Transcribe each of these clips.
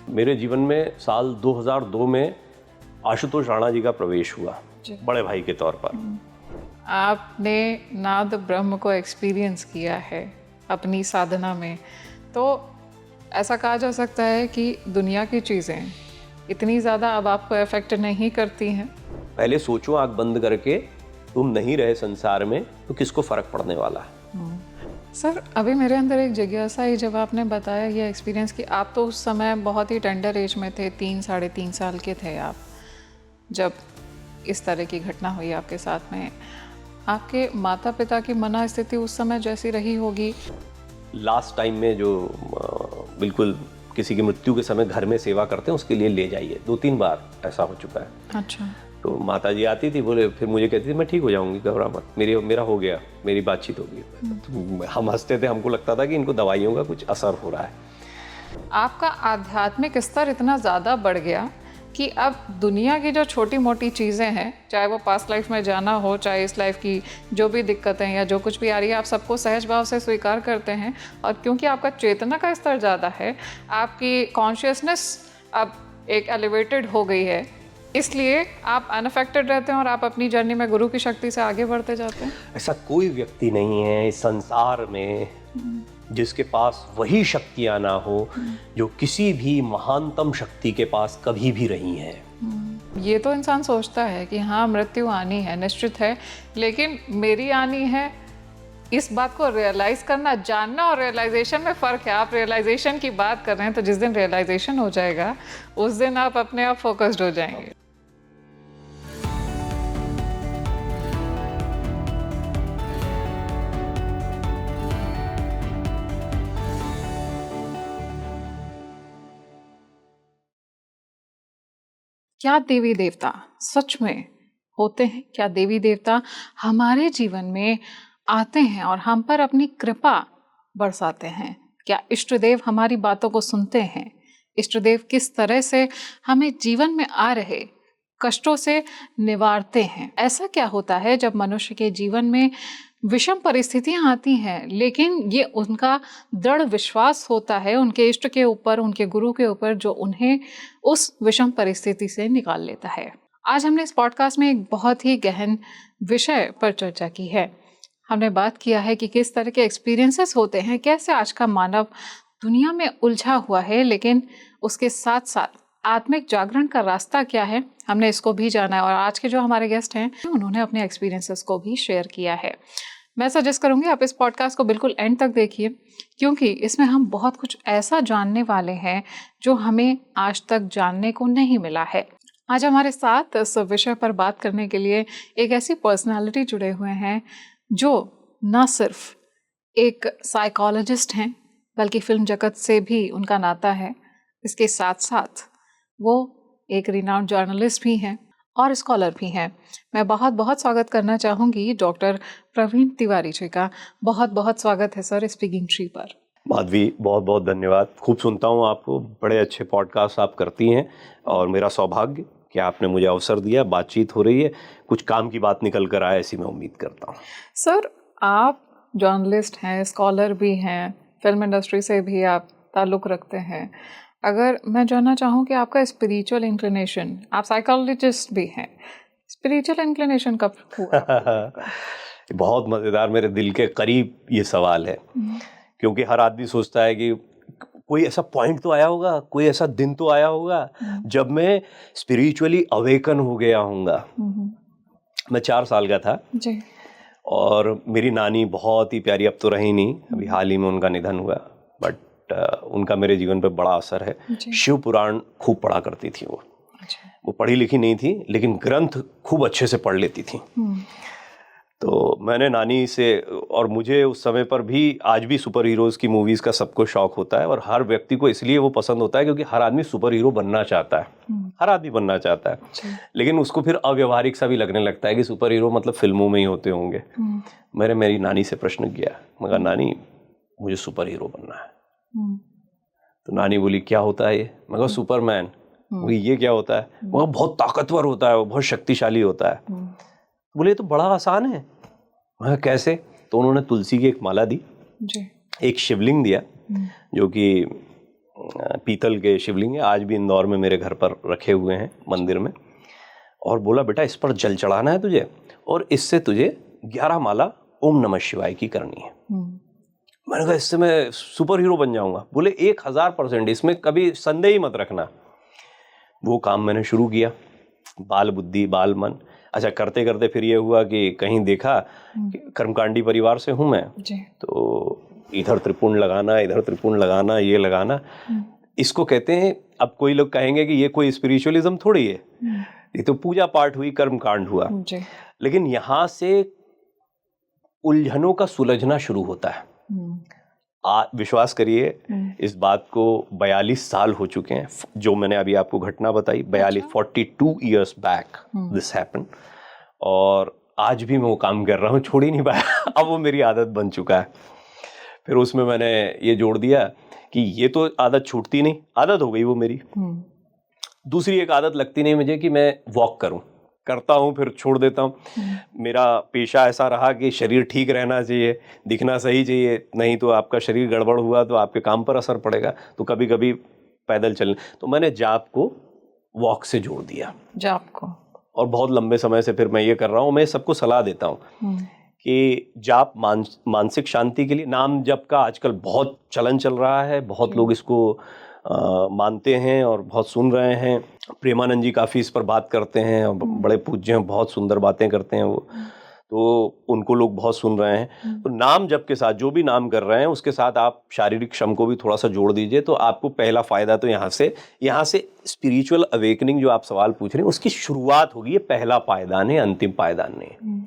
मेरे जीवन में साल 2002 में आशुतोष राणा जी का प्रवेश हुआ बड़े भाई के तौर पर। आपने नाद ब्रह्म को एक्सपीरियंस किया है अपनी साधना में, तो ऐसा कहा जा सकता है कि दुनिया की चीज़ें इतनी ज़्यादा अब आपको अफेक्ट नहीं करती हैं। पहले सोचो, आंख बंद करके तुम नहीं रहे संसार में तो किसको फर्क पड़ने वाला है। सर, अभी मेरे अंदर एक जिज्ञासा है जब आपने बताया ये एक्सपीरियंस कि आप तो उस समय बहुत ही टेंडर एज में थे, 3-3.5 साल के थे आप, जब इस तरह की घटना हुई आपके साथ में। आपके माता पिता की मना स्थिति उस समय जैसी रही होगी? लास्ट टाइम में जो बिल्कुल किसी की मृत्यु के समय घर में सेवा करते हैं उसके लिए ले जाइए, 2-3 बार ऐसा हो चुका है। अच्छा। तो माता जी आती थी, बोले, फिर मुझे कहती थी मैं ठीक हो जाऊंगी, घबरा मत, मेरा हो गया, मेरी बातचीत होगी। तो हम हंसते थे, हमको लगता था कि इनको दवाइयों का कुछ असर हो रहा है। आपका आध्यात्मिक स्तर इतना ज़्यादा बढ़ गया कि अब दुनिया की जो छोटी मोटी चीज़ें हैं, चाहे वो पास्ट लाइफ में जाना हो, चाहे इस लाइफ की जो भी दिक्कतें या जो कुछ भी आ रही है, आप सबको सहज भाव से स्वीकार करते हैं। और क्योंकि आपका चेतना का स्तर ज़्यादा है, आपकी कॉन्शियसनेस अब एक एलिवेटेड हो गई है, इसलिए आप अनअफेक्टेड रहते हैं और आप अपनी जर्नी में गुरु की शक्ति से आगे बढ़ते जाते हैं। ऐसा कोई व्यक्ति नहीं है इस संसार में जिसके पास वही शक्तियां ना हो जो किसी भी महानतम शक्ति के पास कभी भी रही हैं। ये तो इंसान सोचता है कि हाँ, मृत्यु आनी है, निश्चित है, लेकिन मेरी आनी है, इस बात को रियलाइज करना, जानना और रियलाइजेशन में फ़र्क है। आप रियलाइजेशन की बात कर रहे हैं, तो जिस दिन रियलाइजेशन हो जाएगा उस दिन आप अपने आप फोकस्ड हो जाएंगे। क्या देवी देवता सच में होते हैं? क्या देवी देवता हमारे जीवन में आते हैं और हम पर अपनी कृपा बरसाते हैं? क्या इष्ट देव हमारी बातों को सुनते हैं? इष्ट देव किस तरह से हमें जीवन में आ रहे कष्टों से निवारते हैं? ऐसा क्या होता है जब मनुष्य के जीवन में विषम परिस्थितियां आती हैं, लेकिन ये उनका दृढ़ विश्वास होता है उनके इष्ट के ऊपर, उनके गुरु के ऊपर, जो उन्हें उस विषम परिस्थिति से निकाल लेता है। आज हमने इस पॉडकास्ट में एक बहुत ही गहन विषय पर चर्चा की है। हमने बात किया है कि किस तरह के एक्सपीरियंसेस होते हैं, कैसे आज का मानव दुनिया में उलझा हुआ है, लेकिन उसके साथ साथ आत्मिक जागरण का रास्ता क्या है, हमने इसको भी जाना है। और आज के जो हमारे गेस्ट हैं उन्होंने अपने एक्सपीरियंसेस को भी शेयर किया है। मैं सजेस्ट करूंगी आप इस पॉडकास्ट को बिल्कुल एंड तक देखिए, क्योंकि इसमें हम बहुत कुछ ऐसा जानने वाले हैं जो हमें आज तक जानने को नहीं मिला है। आज हमारे साथ इस विषय पर बात करने के लिए एक ऐसी पर्सनालिटी जुड़े हुए हैं जो न सिर्फ एक साइकोलॉजिस्ट हैं, बल्कि फिल्म जगत से भी उनका नाता है। इसके साथ साथ वो एक रिनाउंड जर्नलिस्ट भी हैं और स्कॉलर भी हैं। मैं बहुत बहुत स्वागत करना चाहूँगी डॉक्टर प्रवीण तिवारी जी का। बहुत बहुत स्वागत है सर स्पीकिंग ट्री पर। माधवी, बहुत बहुत धन्यवाद। खूब सुनता हूँ आपको, बड़े अच्छे पॉडकास्ट आप करती हैं और मेरा सौभाग्य कि आपने मुझे अवसर दिया, बातचीत हो रही है, कुछ काम की बात निकल कर आए, ऐसी मैं उम्मीद करता हूँ। सर, आप जर्नलिस्ट हैं, स्कॉलर भी हैं, फिल्म इंडस्ट्री से भी आप ताल्लुक़ रखते हैं। अगर मैं जानना चाहूँ कि आपका स्पिरिचुअल इंक्लिनेशन, आप साइकोलॉजिस्ट भी हैं, स्पिरिचुअल इंक्लिनेशन कब हुआ? बहुत मज़ेदार, मेरे दिल के करीब ये सवाल है, क्योंकि हर आदमी सोचता है कि कोई ऐसा पॉइंट तो आया होगा, कोई ऐसा दिन तो आया होगा जब मैं स्पिरिचुअली अवेकन हो गया होऊंगा। मैं 4 साल का था जी। और मेरी नानी बहुत ही प्यारी, अब तो रही नहीं, अभी हाल ही में उनका निधन हुआ, बट उनका मेरे जीवन पे बड़ा असर है। शिव पुराण खूब पढ़ा करती थी वो। वो पढ़ी लिखी नहीं थी, लेकिन ग्रंथ खूब अच्छे से पढ़ लेती थी। तो मैंने नानी से, और मुझे उस समय पर भी, आज भी सुपर हीरोज़ की मूवीज़ का सबको शौक होता है और हर व्यक्ति को इसलिए वो पसंद होता है क्योंकि हर आदमी सुपर हीरो बनना चाहता है। हर आदमी बनना चाहता है, लेकिन उसको फिर अव्यवहारिक सा भी लगने लगता है कि सुपर हीरो मतलब फिल्मों में ही होते होंगे। मैंने मेरी नानी से प्रश्न किया, मगर नानी मुझे सुपर हीरो बनना है। तो नानी बोली क्या होता है ये? मैं कहा सुपरमैन। बोली ये क्या होता है? वो बहुत ताकतवर होता है, वो बहुत शक्तिशाली होता है। बोले तो बड़ा आसान है। मैं कहा कैसे? तो उन्होंने तुलसी की एक माला दी जी। एक शिवलिंग दिया जो कि पीतल के शिवलिंग है, आज भी इंदौर में मेरे घर पर रखे हुए हैं मंदिर में, और बोला बेटा इस पर जल चढ़ाना है तुझे और इससे तुझे 11 माला ओम नमः शिवाय की करनी है। मैंने कहा इससे मैं सुपर हीरो बन जाऊंगा। बोले 1000%, इसमें कभी संदेह ही मत रखना। वो काम मैंने शुरू किया, बाल बुद्धि बाल मन। अच्छा, करते करते फिर ये हुआ कि कहीं देखा कि कर्मकांडी परिवार से हूँ मैं, तो इधर त्रिपुंड लगाना, इधर त्रिपुंड लगाना, ये लगाना, इसको कहते हैं, अब कोई लोग कहेंगे कि ये कोई स्पिरिचुअलिज्म थोड़ी है, ये तो पूजा पाठ हुई, कर्मकांड हुआ। लेकिन यहाँ से उलझनों का सुलझना शुरू होता है। विश्वास करिए इस बात को 42 साल हो चुके हैं, जो मैंने अभी आपको घटना बताई, 42 ईयर्स बैक दिस हैपेंड, और आज भी मैं वो काम कर रहा हूँ, छोड़ ही नहीं पाया। अब वो मेरी आदत बन चुका है। फिर उसमें मैंने ये जोड़ दिया कि ये तो आदत छूटती नहीं, आदत हो गई वो मेरी। दूसरी एक आदत लगती नहीं मुझे कि मैं वॉक करूं, करता हूं फिर छोड़ देता हूं। मेरा पेशा ऐसा रहा कि शरीर ठीक रहना चाहिए, दिखना सही चाहिए, नहीं तो आपका शरीर गड़बड़ हुआ तो आपके काम पर असर पड़ेगा। तो कभी कभी पैदल चलने, तो मैंने जाप को वॉक से जोड़ दिया, जाप को, और बहुत लंबे समय से फिर मैं ये कर रहा हूँ। मैं सबको सलाह देता हूँ कि जाप मानसिक शांति के लिए, नाम जप का आजकल बहुत चलन चल रहा है, बहुत लोग इसको मानते हैं और बहुत सुन रहे हैं। प्रेमानंद जी काफ़ी इस पर बात करते हैं और बड़े पूज्य हैं, बहुत सुंदर बातें करते हैं वो, तो उनको लोग बहुत सुन रहे हैं। तो नाम जप के साथ जो भी नाम कर रहे हैं उसके साथ आप शारीरिक श्रम को भी थोड़ा सा जोड़ दीजिए, तो आपको पहला फ़ायदा तो यहाँ से स्पिरिचुअल अवेकनिंग जो आप सवाल पूछ रहे हैं उसकी शुरुआत होगी। ये पहला पायदान है, अंतिम पायदान नहीं।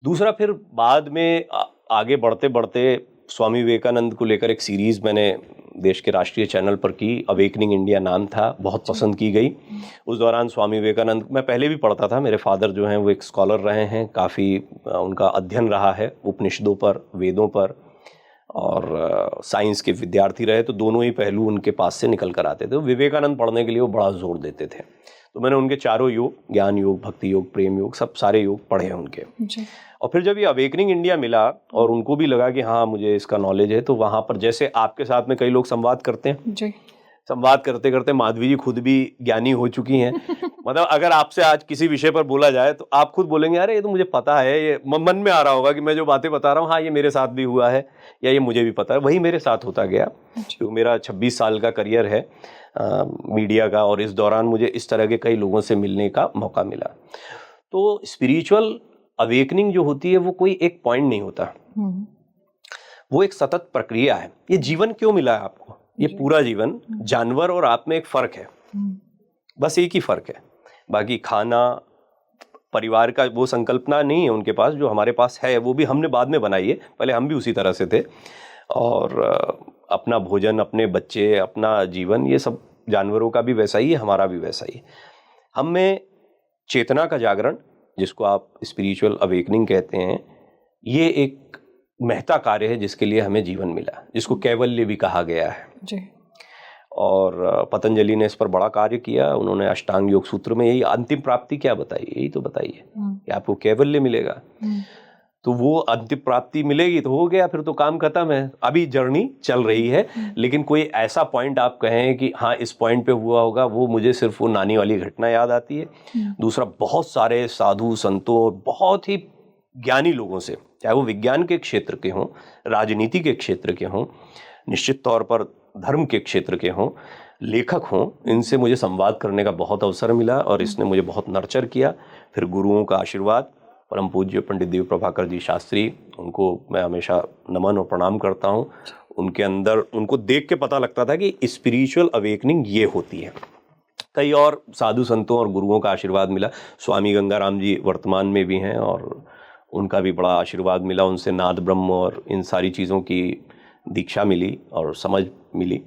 दूसरा, फिर बाद में आगे बढ़ते बढ़ते स्वामी विवेकानंद को लेकर एक सीरीज़ मैंने देश के राष्ट्रीय चैनल पर की, अवेकनिंग इंडिया नाम था, बहुत पसंद की गई। उस दौरान स्वामी विवेकानंद मैं पहले भी पढ़ता था, मेरे फादर जो हैं वो एक स्कॉलर रहे हैं, काफ़ी उनका अध्ययन रहा है उपनिषदों पर, वेदों पर, और साइंस के विद्यार्थी रहे, तो दोनों ही पहलू उनके पास से निकल कर आते थे। तो विवेकानंद पढ़ने के लिए वो बड़ा जोर देते थे, तो मैंने उनके चारों योग, ज्ञान योग, भक्ति योग, प्रेम योग, सब सारे योग पढ़े हैं उनके। और फिर जब ये अवेकनिंग इंडिया मिला और उनको भी लगा कि हाँ मुझे इसका नॉलेज है, तो वहाँ पर जैसे आपके साथ में कई लोग संवाद करते हैं जी, संवाद करते करते माधवी जी खुद भी ज्ञानी हो चुकी हैं। मतलब अगर आपसे आज किसी विषय पर बोला जाए तो आप खुद बोलेंगे अरे ये तो मुझे पता है, ये मन में आ रहा होगा कि मैं जो बातें बता रहा हूँ, हाँ ये मेरे साथ भी हुआ है, या ये मुझे भी पता है। वही मेरे साथ होता गया। तो मेरा 26 साल का करियर है मीडिया का, और इस दौरान मुझे इस तरह के कई लोगों से मिलने का मौका मिला। तो स्पिरिचुअल अवेकनिंग जो होती है वो कोई एक पॉइंट नहीं होता, वो एक सतत प्रक्रिया है। ये जीवन क्यों मिला है आपको, ये पूरा जीवन, जानवर और आप में एक फर्क है, बस एक ही फर्क है। बाकी खाना, परिवार का वो संकल्पना नहीं है उनके पास, जो हमारे पास है वो भी हमने बाद में बनाई है, पहले हम भी उसी तरह से थे। और अपना भोजन, अपने बच्चे, अपना जीवन, ये सब जानवरों का भी वैसा ही है, हमारा भी वैसा ही है। हम में चेतना का जागरण, जिसको आप स्पिरिचुअल अवेकनिंग कहते हैं, ये एक महता कार्य है जिसके लिए हमें जीवन मिला, जिसको कैवल्य भी कहा गया है जी। और पतंजलि ने इस पर बड़ा कार्य किया। उन्होंने अष्टांग योग सूत्र में यही अंतिम प्राप्ति क्या बताई, यही तो बताई है कि आपको कैवल्य मिलेगा। तो वो अंतिम प्राप्ति मिलेगी तो हो गया, फिर तो काम खत्म है। अभी जर्नी चल रही है, लेकिन कोई ऐसा पॉइंट आप कहें कि हाँ इस पॉइंट पे हुआ होगा, वो मुझे सिर्फ वो नानी वाली घटना याद आती है। दूसरा, बहुत सारे साधु संतों, बहुत ही ज्ञानी लोगों से, चाहे वो विज्ञान के क्षेत्र के हों, राजनीति के क्षेत्र के हों, निश्चित तौर पर धर्म के क्षेत्र के हों, लेखक हों, इनसे मुझे संवाद करने का बहुत अवसर मिला और इसने मुझे बहुत नर्चर किया। फिर गुरुओं का आशीर्वाद, परम पूज्य पंडित देव प्रभाकर जी शास्त्री, उनको मैं हमेशा नमन और प्रणाम करता हूँ। उनके अंदर, उनको देख के पता लगता था कि स्पिरिचुअल अवेकनिंग ये होती है। कई और साधु संतों और गुरुओं का आशीर्वाद मिला। स्वामी गंगाराम जी वर्तमान में भी हैं और उनका भी बड़ा आशीर्वाद मिला, उनसे नाद ब्रह्म और इन सारी चीज़ों की दीक्षा मिली और समझ मिली।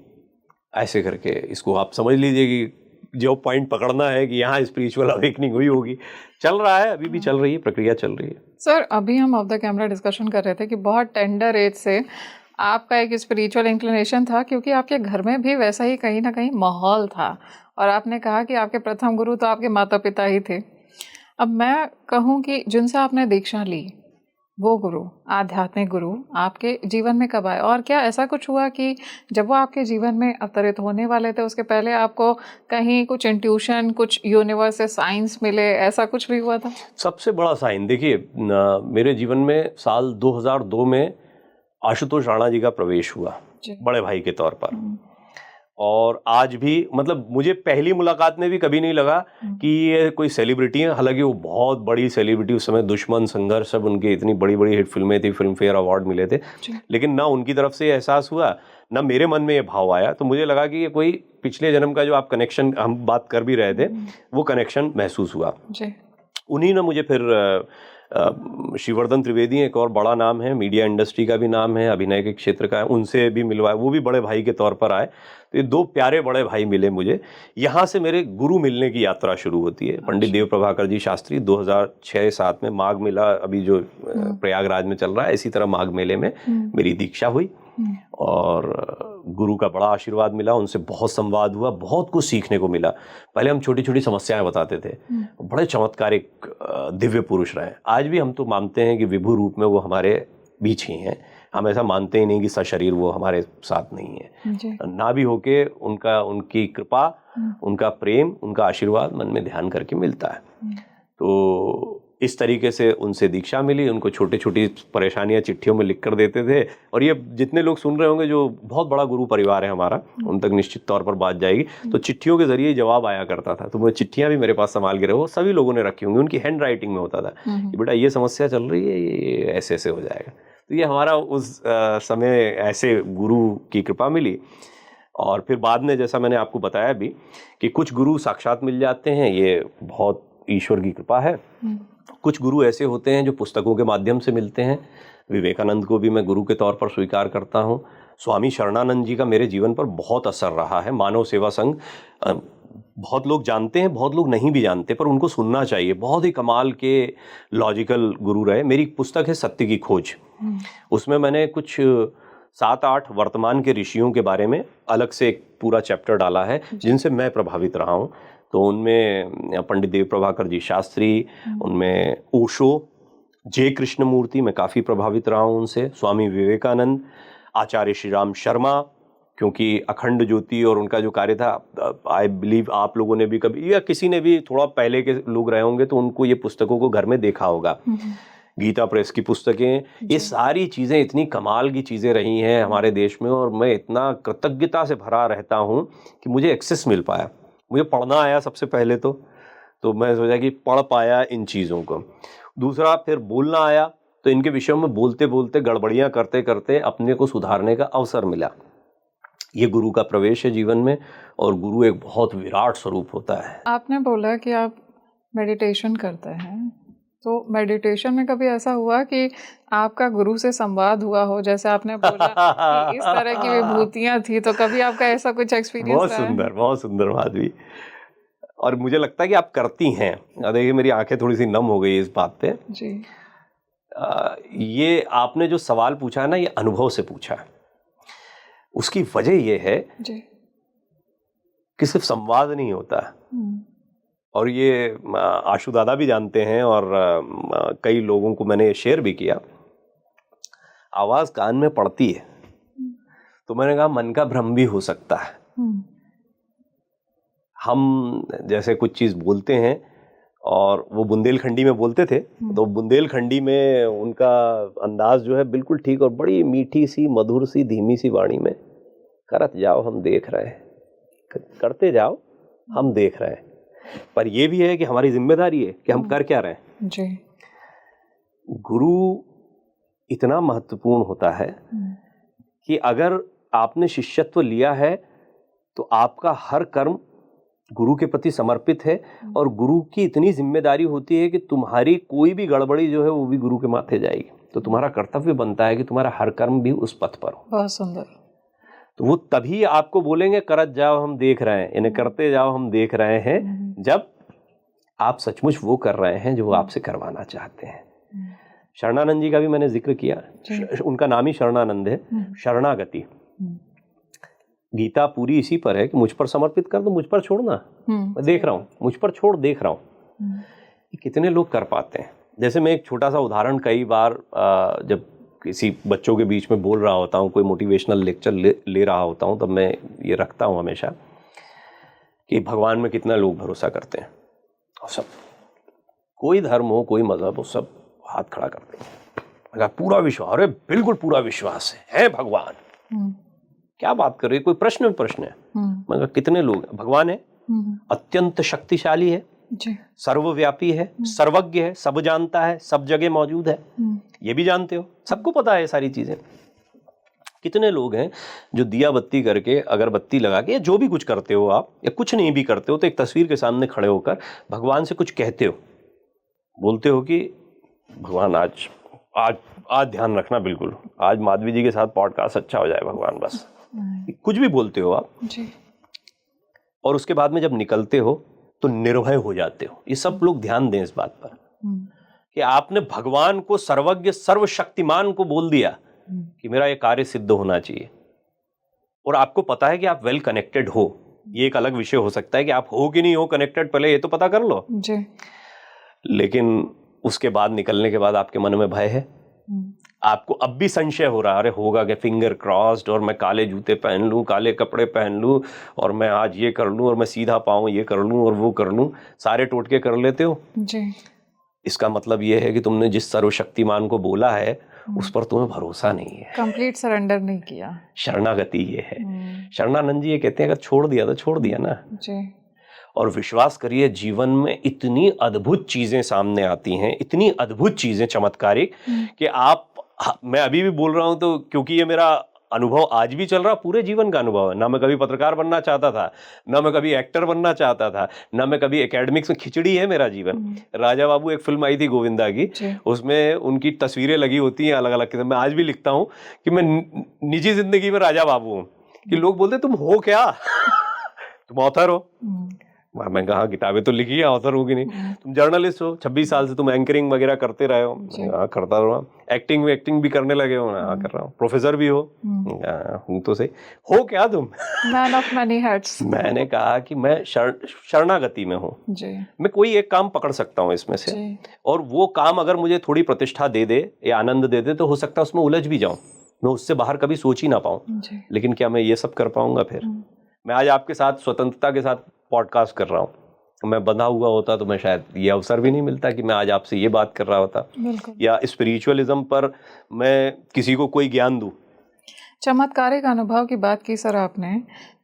ऐसे करके इसको आप समझ लीजिए कि जो पॉइंट पकड़ना है कि यहाँ स्पिरिचुअल अवेकनिंग हुई होगी, चल रहा है, अभी भी चल रही है, प्रक्रिया चल रही है। सर, अभी हम ऑफ द कैमरा डिस्कशन कर रहे थे कि बहुत टेंडर एज से आपका एक स्पिरिचुअल इंक्लिनेशन था, क्योंकि आपके घर में भी वैसा ही कहीं ना कहीं माहौल था, और आपने कहा कि आपके प्रथम गुरु तो आपके माता पिता ही थे। अब मैं कहूँ कि जिनसे आपने दीक्षा ली, वो गुरु, आध्यात्मिक गुरु आपके जीवन में कब आए, और क्या ऐसा कुछ हुआ कि जब वो आपके जीवन में अवतरित होने वाले थे उसके पहले आपको कहीं कुछ इंट्यूशन, कुछ यूनिवर्स से साइंस मिले, ऐसा कुछ भी हुआ था? सबसे बड़ा साइन देखिए, मेरे जीवन में साल 2002 में आशुतोष राणा जी का प्रवेश हुआ बड़े भाई के तौर पर। और आज भी मतलब मुझे पहली मुलाकात में भी कभी नहीं लगा कि ये कोई सेलिब्रिटी है, हालांकि वो बहुत बड़ी सेलिब्रिटी, उस समय दुश्मन, संघर्ष, सब उनकी इतनी बड़ी बड़ी हिट फिल्में थी, फिल्म फेयर अवार्ड मिले थे, लेकिन ना उनकी तरफ से एहसास हुआ ना मेरे मन में ये भाव आया। तो मुझे लगा कि ये कोई पिछले जन्म का जो आप कनेक्शन हम बात कर भी रहे थे वो कनेक्शन महसूस हुआ। उन्हीं ने मुझे फिर श्रीवर्धन त्रिवेदी एक और बड़ा नाम है, मीडिया इंडस्ट्री का भी नाम है, अभिनय के क्षेत्र का है, उनसे भी मिलवाया, वो भी बड़े भाई के तौर पर आए। तो ये दो प्यारे बड़े भाई मिले मुझे। यहाँ से मेरे गुरु मिलने की यात्रा शुरू होती है। पंडित देव प्रभाकर जी शास्त्री 2006-07 में माघ मेला अभी जो प्रयागराज में चल रहा है, इसी तरह माघ मेले में मेरी दीक्षा हुई और गुरु का बड़ा आशीर्वाद मिला, उनसे बहुत संवाद हुआ, बहुत कुछ सीखने को मिला। पहले हम छोटी छोटी समस्याएं बताते थे, बड़े चमत्कारिक दिव्य पुरुष रहे। आज भी हम तो मानते हैं कि विभु रूप में वो हमारे बीच ही हैं, हम ऐसा मानते ही नहीं कि सशरीर वो हमारे साथ नहीं है। ना भी होके उनकी कृपा, उनका प्रेम, उनका आशीर्वाद मन में ध्यान करके मिलता है। तो इस तरीके से उनसे दीक्षा मिली। उनको छोटी छोटी परेशानियां चिट्ठियों में लिख कर देते थे, और ये जितने लोग सुन रहे होंगे, जो बहुत बड़ा गुरु परिवार है हमारा, उन तक निश्चित तौर पर बात जाएगी। तो चिट्ठियों के जरिए जवाब आया करता था, तो वो चिट्ठियां भी मेरे पास संभाल के रहे, वो सभी लोगों ने रखी होंगी, उनकी हैंड राइटिंग में होता था कि बेटा ये समस्या चल रही है, ये ऐसे ऐसे हो जाएगा। तो ये हमारा उस समय ऐसे गुरु की कृपा मिली। और फिर बाद में जैसा मैंने आपको बताया भी कि कुछ गुरु साक्षात मिल जाते हैं, ये बहुत ईश्वर की कृपा है। कुछ गुरु ऐसे होते हैं जो पुस्तकों के माध्यम से मिलते हैं। विवेकानंद को भी मैं गुरु के तौर पर स्वीकार करता हूँ। स्वामी शरणानंद जी का मेरे जीवन पर बहुत असर रहा है। मानव सेवा संघ बहुत लोग जानते हैं, बहुत लोग नहीं भी जानते, पर उनको सुनना चाहिए। बहुत ही कमाल के लॉजिकल गुरु रहे। मेरी पुस्तक है सत्य की खोज, उसमें मैंने कुछ 7-8 वर्तमान के ऋषियों के बारे में अलग से एक पूरा चैप्टर डाला है जिनसे मैं प्रभावित रहा हूँ। तो उनमें पंडित देव प्रभाकर जी शास्त्री, उनमें ओशो, जे कृष्णमूर्ति, मैं काफ़ी प्रभावित रहा हूँ उनसे, स्वामी विवेकानंद, आचार्य श्री राम शर्मा, क्योंकि अखंड ज्योति और उनका जो कार्य था, आई बिलीव आप लोगों ने भी कभी या किसी ने भी थोड़ा पहले के लोग रहे होंगे तो उनको ये पुस्तकों को घर में देखा होगा। गीता प्रेस की पुस्तकें, ये सारी चीज़ें इतनी कमाल की चीज़ें रही हैं हमारे देश में, और मैं इतना कृतज्ञता से भरा रहता हूँ कि मुझे एक्सेस मिल पाया। मुझे पढ़ना आया सबसे पहले तो मैं सोचा कि पढ़ पाया इन चीज़ों को। दूसरा, फिर बोलना आया, तो इनके विषयों में बोलते बोलते, गड़बड़ियाँ करते करते अपने को सुधारने का अवसर मिला। ये गुरु का प्रवेश है जीवन में, और गुरु एक बहुत विराट स्वरूप होता है। आपने बोला कि आप मेडिटेशन करते हैं, तो मेडिटेशन में कभी ऐसा हुआ कि आपका गुरु से संवाद हुआ हो, जैसे आपने बोला कि इस तरह की विभूतियां थी, तो कभी आपका ऐसा कुछ एक्सपीरियंस रहा है? बहुत सुंदर माधवी, और मुझे लगता है कि आप करती हैं। देखिए मेरी आंखें थोड़ी सी नम हो गई इस बात पे जी। ये आपने जो सवाल पूछा है ना, ये अनुभव से पूछा है। उसकी वजह ये है जी कि सिर्फ संवाद नहीं होता, और ये आशु दादा भी जानते हैं, और कई लोगों को मैंने शेयर भी किया। आवाज कान में पड़ती है तो मैंने कहा मन का भ्रम भी हो सकता है। हम जैसे कुछ चीज बोलते हैं, और वो बुंदेलखंडी में बोलते थे, तो बुंदेलखंडी में उनका अंदाज जो है बिल्कुल ठीक, और बड़ी मीठी सी, मधुर सी, धीमी सी वाणी में, करत जाओ हम देख रहे हैं, करते जाओ हम देख रहे हैं। पर ये भी है कि हमारी जिम्मेदारी है कि हम कर क्या रहे हैं जी। गुरु इतना महत्वपूर्ण होता है कि अगर आपने शिष्यत्व लिया है तो आपका हर कर्म गुरु के प्रति समर्पित है, और गुरु की इतनी जिम्मेदारी होती है कि तुम्हारी कोई भी गड़बड़ी जो है वो भी गुरु के माथे जाएगी। तो तुम्हारा कर्तव्य बनता है कि तुम्हारा हर कर्म भी उस पथ पर हो। बहुत सुंदर। तो वो तभी आपको बोलेंगे करत जाओ हम देख रहे हैं, इन्हें करते जाओ हम देख रहे हैं, जब आप सचमुच वो कर रहे हैं जो वो आपसे करवाना चाहते हैं। शरणानंद जी का भी मैंने जिक्र किया, उनका नाम ही शरणानंद है, शरणागति। गीता पूरी इसी पर है कि मुझ पर समर्पित कर दो, मुझ पर छोड़ना, मैं देख रहा हूँ, मुझ पर छोड़, देख रहा हूँ। कितने लोग कर पाते हैं? जैसे मैं एक छोटा सा उदाहरण कई बार जब किसी बच्चों के बीच में बोल रहा होता हूँ, कोई मोटिवेशनल लेक्चर ले रहा होता हूँ, तब मैं ये रखता हूँ हमेशा कि भगवान में कितना लोग भरोसा करते हैं। और सब, कोई धर्म हो, कोई मजहब हो, सब हाथ खड़ा करते हैं, अगर पूरा विश्वास, अरे बिल्कुल पूरा विश्वास है भगवान। क्या बात कर रही है, कोई प्रश्न है? मगर कितने लोग, भगवान है, अत्यंत शक्तिशाली है जी, सर्वव्यापी है, सर्वज्ञ है, सब जानता है, सब जगह मौजूद है, ये भी जानते हो, सबको पता है ये सारी चीजें। कितने लोग हैं जो दिया बत्ती करके, अगरबत्ती लगा के, या जो भी कुछ करते हो आप, या कुछ नहीं भी करते हो, तो एक तस्वीर के सामने खड़े होकर भगवान से कुछ कहते हो, बोलते हो कि भगवान आज आज आज ध्यान रखना, बिल्कुल आज माधवी जी के साथ पॉडकास्ट अच्छा हो जाए भगवान, बस कुछ भी बोलते हो आप जी। और उसके बाद में जब निकलते हो तो निर्भय हो जाते हो। ये सब लोग ध्यान दें इस बात पर कि आपने भगवान को, सर्वज्ञ सर्वशक्तिमान को बोल दिया कि मेरा ये कार्य सिद्ध होना चाहिए, और आपको पता है कि आप वेल कनेक्टेड हो। ये एक अलग विषय हो सकता है कि आप हो कि नहीं हो कनेक्टेड, पहले ये तो पता कर लो जी। लेकिन उसके बाद निकलने के बाद आपके मन में भय है, आपको अब भी संशय हो रहा है, अरे होगा क्या, फिंगर क्रॉस्ड, और मैं काले जूते पहन लूं, काले कपड़े पहन लूं, और मैं आज ये कर लूं, और मैं सीधा पाऊं ये कर लूं और वो कर लूं, सारे टोटके कर लेते हो जी। इसका मतलब ये है कि तुमने जिस सर्वशक्तिमान को बोला है उस पर तुम्हें भरोसा नहीं है, कंप्लीट सरेंडर नहीं किया। शरणागति ये है। शरणानंद जी ये कहते हैं, अगर छोड़ दिया तो छोड़ दिया ना जी। और विश्वास करिए जीवन में इतनी अद्भुत चीजें सामने आती हैं, इतनी अद्भुत चीजें चमत्कारिक कि आप, मैं अभी भी बोल रहा हूं तो क्योंकि ये मेरा अनुभव आज भी चल रहा, पूरे जीवन का अनुभव है। ना मैं कभी पत्रकार बनना चाहता था, ना मैं कभी एक्टर बनना चाहता था, ना मैं कभी एकेडमिक्स में, खिचड़ी है मेरा जीवन। राजा बाबू एक फिल्म आई थी गोविंदा की, उसमें उनकी तस्वीरें लगी होती हैं अलग अलग किस्म। मैं आज भी लिखता हूँ कि मैं निजी जिंदगी में राजा बाबू हूँ, कि लोग बोलते तुम हो क्या तुम ऑथर हो। मैं कहा किताबें तो लिखी है, ऑथर हो कि नहीं। तुम जर्नलिस्ट हो, 26 साल से तुम एंकरिंग वगैरह करते रहे हो। हाँ करता रहा। एक्टिंग भी करने लगे हो? हाँ कर रहा हूँ। प्रोफेसर भी हो? हूँ तो सही। हो क्या तुम? Man of many hats. मैंने कहा कि मैं शरणागति में हूँ। मैं कोई एक काम पकड़ सकता हूँ इसमें से, और वो काम अगर मुझे थोड़ी प्रतिष्ठा दे दे या आनंद दे दे तो हो सकता है उसमें उलझ भी जाऊँ, मैं उससे बाहर कभी सोच ही ना पाऊँ। लेकिन क्या मैं ये सब कर पाऊंगा? फिर मैं आज आपके साथ स्वतंत्रता के साथ पॉडकास्ट कर रहा हूँ। मैं बंधा हुआ होता तो मैं शायद ये अवसर भी नहीं मिलता कि मैं आज आपसे ये बात कर रहा होता, या स्पिरिचुअलिज्म पर मैं किसी को कोई ज्ञान दूं। चमत्कारिक अनुभव की बात की सर आपने,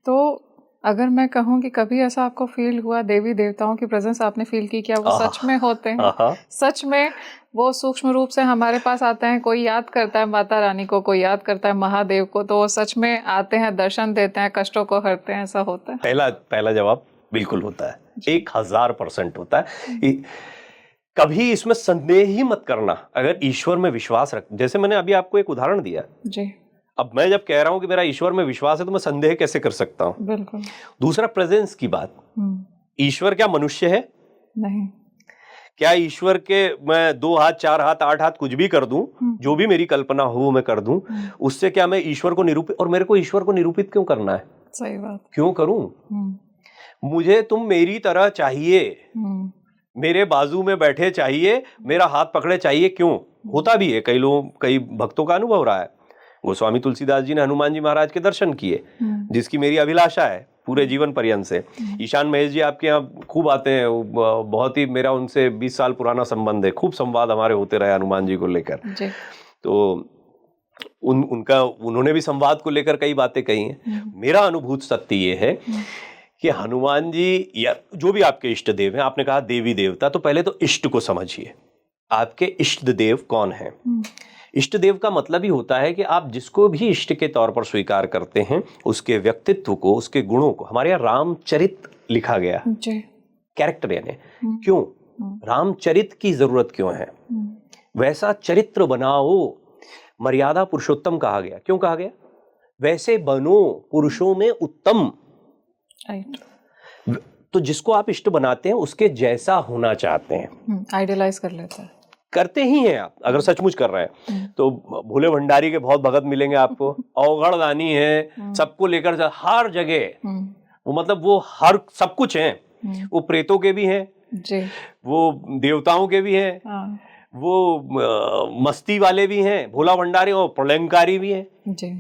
तो अगर मैं कहूँ कि कभी ऐसा आपको फील हुआ, देवी देवताओं की प्रेजेंस आपने फील की, क्या वो सच में होते हैं? सच में वो सूक्ष्म रूप से हमारे पास आते हैं? कोई याद करता है माता रानी को, कोई याद करता है महादेव को, तो वो सच में आते हैं, दर्शन देते हैं, कष्टों को हरते हैं, ऐसा होता है? पहला जवाब बिल्कुल होता है, 1000% होता है। कभी इसमें संदेह ही मत करना। अगर ईश्वर में विश्वास रख, जैसे मैंने अभी आपको एक उदाहरण दिया जी, अब मैं जब कह रहा हूं कि मेरा ईश्वर में विश्वास है तो मैं संदेह कैसे कर सकता हूं? बिल्कुल। दूसरा, प्रेजेंस की बात। ईश्वर क्या मनुष्य है? नहीं। क्या ईश्वर के मैं 2 हाथ 4 हाथ 8 हाथ कुछ भी कर दूं, जो भी मेरी कल्पना हो मैं कर दूं, उससे क्या मैं ईश्वर को निरूपित, और मेरे को ईश्वर को निरूपित क्यों करना है? सही बात। क्यों करूं? मुझे तुम मेरी तरह चाहिए, मेरे बाजू में बैठे चाहिए, मेरा हाथ पकड़े चाहिए। क्यों? होता भी है, कई भक्तों का अनुभव रहा है। गोस्वामी तुलसीदास जी ने हनुमान जी महाराज के दर्शन किए, जिसकी मेरी अभिलाषा है पूरे जीवन पर्यंत से। ईशान महेश जी आपके यहाँ खूब आते हैं, बहुत ही मेरा उनसे 20 साल पुराना संबंध है, खूब संवाद हमारे होते रहे हनुमान जी को लेकर। तो उन्होंने भी संवाद को लेकर कई बातें कही हैं। मेरा अनुभूत सत्य ये है कि हनुमान जी या जो भी आपके इष्ट देव हैं, आपने कहा देवी देवता, तो पहले तो इष्ट को समझिए, आपके इष्ट देव कौन है। इष्ट देव का मतलब ही होता है कि आप जिसको भी इष्ट के तौर पर स्वीकार करते हैं उसके व्यक्तित्व को, उसके गुणों को, हमारे यहाँ रामचरित लिखा गया, कैरेक्टर यानी, क्यों रामचरित की जरूरत क्यों है? वैसा चरित्र बनाओ, मर्यादा पुरुषोत्तम कहा गया। क्यों कहा गया? वैसे बनो पुरुषों में उत्तम। तो जिसको आप इष्ट बनाते हैं उसके जैसा होना चाहते हैं, आइडियलाइज कर लेते हैं, करते ही हैं आप अगर सचमुच कर रहे हैं। तो भोले भंडारी के बहुत भगत मिलेंगे आपको, अवगढ़ दानी है, सबको लेकर हर जगह वो, मतलब वो हर सब कुछ है। वो प्रेतों के भी हैं, वो देवताओं के भी हैं, वो मस्ती वाले भी हैं, भोला भंडारी, और प्रलयंकारी भी हैं जी।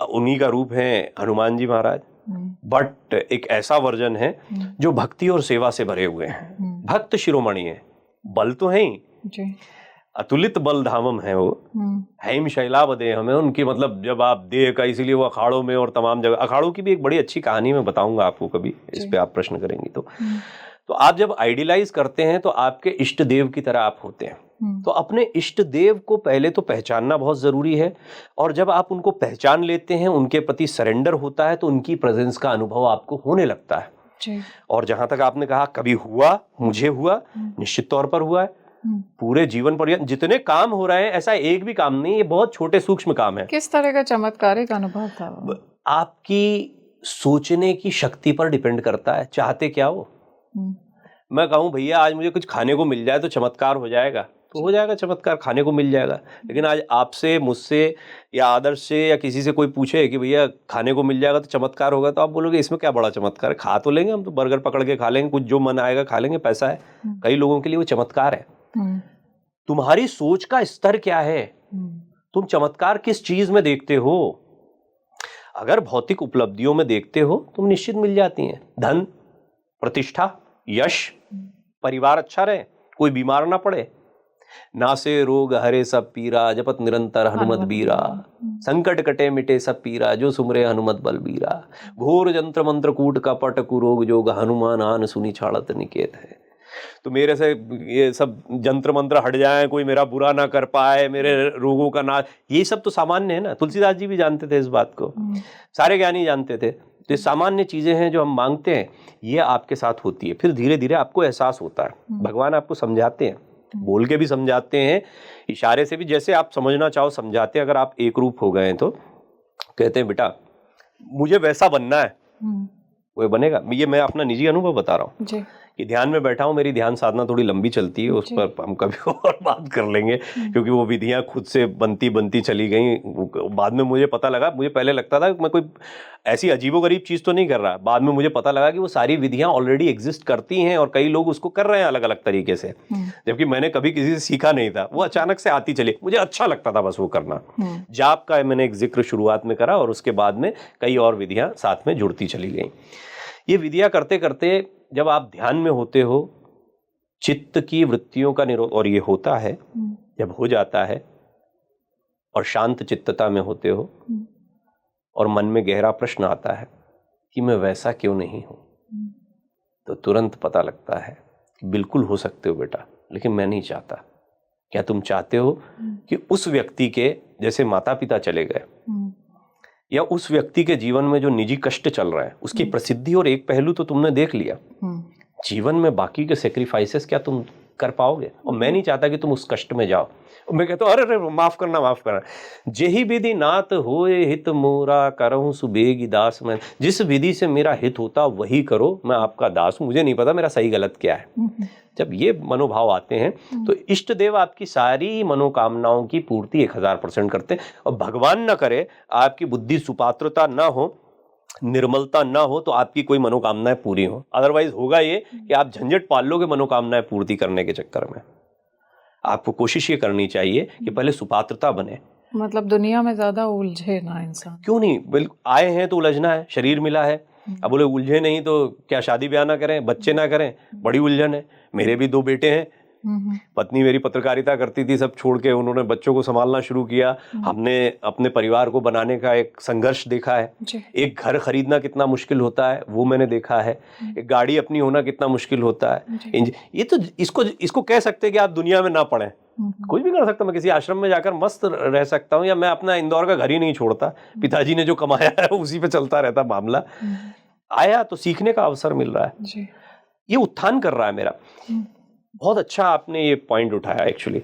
उन्हीं का रूप है हनुमान जी महाराज, बट एक ऐसा वर्जन है जो भक्ति और सेवा से भरे हुए हैं। भक्त शिरोमणि है, बल तो है ही जी, अतुलित बल धामम है वो, हैम शैलावदेह हमें उनकी, मतलब जब आप देह का, इसीलिए वो अखाड़ों में और तमाम जगह, अखाड़ों की भी एक बड़ी अच्छी कहानी मैं बताऊंगा आपको कभी, इस पे आप प्रश्न करेंगी तो आप जब आइडियलाइज करते हैं तो आपके इष्ट देव की तरह आप होते हैं। तो अपने इष्ट देव को पहले तो पहचानना बहुत जरूरी है, और जब आप उनको पहचान लेते हैं, उनके प्रति सरेंडर होता है, तो उनकी प्रेजेंस का अनुभव आपको होने लगता है जी। और जहां तक आपने कहा कभी हुआ, मुझे हुआ, निश्चित तौर पर हुआ है। पूरे जीवन पर्यंत जितने काम हो रहे हैं, ऐसा एक भी काम नहीं, ये बहुत छोटे सूक्ष्म काम है। किस तरह का चमत्कारिक अनुभव था वो? आपकी सोचने की शक्ति पर डिपेंड करता है, चाहते क्या हो। मैं कहूँ भैया आज मुझे कुछ खाने को मिल जाए तो चमत्कार हो जाएगा, तो हो जाएगा चमत्कार, खाने को मिल जाएगा। लेकिन आज आपसे, मुझसे या आदर्श से या किसी से कोई पूछे कि भैया खाने को मिल जाएगा तो चमत्कार होगा, तो आप बोलोगे इसमें क्या बड़ा चमत्कार है, खा तो लेंगे हम, तो बर्गर पकड़ के खा लेंगे, कुछ जो मन आएगा खा लेंगे, पैसा है। कई लोगों के लिए वो चमत्कार है। तुम्हारी सोच का स्तर क्या है, तुम चमत्कार किस चीज में देखते हो। अगर भौतिक उपलब्धियों में देखते हो तुम निश्चित मिल जाती हैं, धन, प्रतिष्ठा, यश, परिवार अच्छा रहे, कोई बीमार ना पड़े, नासे रोग हरे सब पीरा, जपत निरंतर हनुमत बीरा, संकट कटे मिटे सब पीरा, जो सुमरे हनुमत बलबीरा, घोर जंत्र मंत्र कूट कपट कुरोग जोग, हनुमान आन सुनी छाड़त निकेत है। तो मेरे से ये सब जंत्र मंत्र हट जाएं, कोई मेरा बुरा ना कर पाए, मेरे रोगों का नाश, ये सब तो सामान्य है ना। तुलसीदास जी भी जानते थे इस बात को, सारे ज्ञानी जानते थे। तो ये सामान्य चीजें हैं जो हम मांगते हैं, ये आपके साथ होती है। फिर धीरे धीरे आपको एहसास होता है, भगवान आपको समझाते हैं, बोल के भी समझाते हैं, इशारे से भी, जैसे आप समझना चाहो समझाते हैं। अगर आप एक रूप हो गए तो कहते हैं बेटा मुझे वैसा बनना है, वो बनेगा। ये मैं अपना निजी अनुभव बता रहा हूँ कि ध्यान में बैठा हूँ, मेरी ध्यान साधना थोड़ी लंबी चलती है, उस पर हम कभी और बात कर लेंगे, क्योंकि वो विधियाँ खुद से बनती चली गई। बाद में मुझे पता लगा, मुझे पहले लगता था कि मैं कोई ऐसी अजीबोगरीब चीज़ तो नहीं कर रहा, बाद में मुझे पता लगा कि वो सारी विधियाँ ऑलरेडी एग्जिस्ट करती हैं और कई लोग उसको कर रहे हैं अलग अलग तरीके से, जबकि मैंने कभी किसी से सीखा नहीं था, वो अचानक से आती चली, मुझे अच्छा लगता था बस वो करना। जाप का मैंने एक जिक्र शुरुआत में करा और उसके बाद में कई और विधियाँ साथ में जुड़ती चली गई। ये विधियाँ करते करते जब आप ध्यान में होते हो, चित्त की वृत्तियों का निरोध, और ये होता है जब हो जाता है और शांत चित्तता में होते हो, और मन में गहरा प्रश्न आता है कि मैं वैसा क्यों नहीं हूं, तो तुरंत पता लगता है कि बिल्कुल हो सकते हो बेटा, लेकिन मैं नहीं चाहता। क्या तुम चाहते हो कि उस व्यक्ति के जैसे माता पिता चले गए, या उस व्यक्ति के जीवन में जो निजी कष्ट चल रहा है उसकी प्रसिद्धि और एक पहलू तो तुमने देख लिया, जीवन में बाकी के सेक्रीफाइसेस क्या तुम कर पाओगे? और मैं नहीं चाहता कि तुम उस कष्ट में जाओ। और मैं कहता हूँ अरे माफ करना, जेहि विधि नाथ होए हित मोरा, करहूं सुबेगी दास मैं। जिस विधि से मेरा हित होता वही करो, मैं आपका दास हूं, मुझे नहीं पता मेरा सही गलत क्या है। जब ये मनोभाव आते हैं तो इष्ट देव आपकी सारी मनोकामनाओं की पूर्ति 1000% करते हैं। और भगवान न करे आपकी बुद्धि सुपात्रता न हो, निर्मलता ना हो, तो आपकी कोई मनोकामनाएं पूरी हो। अदरवाइज होगा ये कि आप झंझट पाल लोगे मनोकामनाएं पूर्ति करने के चक्कर में। आपको कोशिश ये करनी चाहिए कि पहले सुपात्रता बने। मतलब दुनिया में ज्यादा उलझे ना इंसान। क्यों नहीं, बिल्कुल आए हैं तो उलझना है, शरीर मिला है। अब बोले उलझे नहीं तो क्या शादी ब्याह ना करें, बच्चे ना करें, बड़ी उलझन है। मेरे भी 2 बेटे हैं, पत्नी मेरी पत्रकारिता करती थी, सब छोड़ के उन्होंने बच्चों को संभालना शुरू किया। हमने अपने परिवार को बनाने का एक संघर्ष देखा है। एक घर खरीदना कितना मुश्किल होता है वो मैंने देखा है। एक गाड़ी अपनी होना कितना मुश्किल होता है। ये तो इसको कह सकते हैं कि आप दुनिया में ना पड़े, कुछ भी कर सकता। मैं किसी आश्रम में जाकर मस्त रह सकता हूँ, या मैं अपना इंदौर का घर ही नहीं छोड़ता, पिताजी ने जो कमाया है उसी पे चलता रहता मामला। आया तो सीखने का अवसर मिल रहा है, ये उत्थान कर रहा है मेरा। बहुत अच्छा आपने ये पॉइंट उठाया एक्चुअली,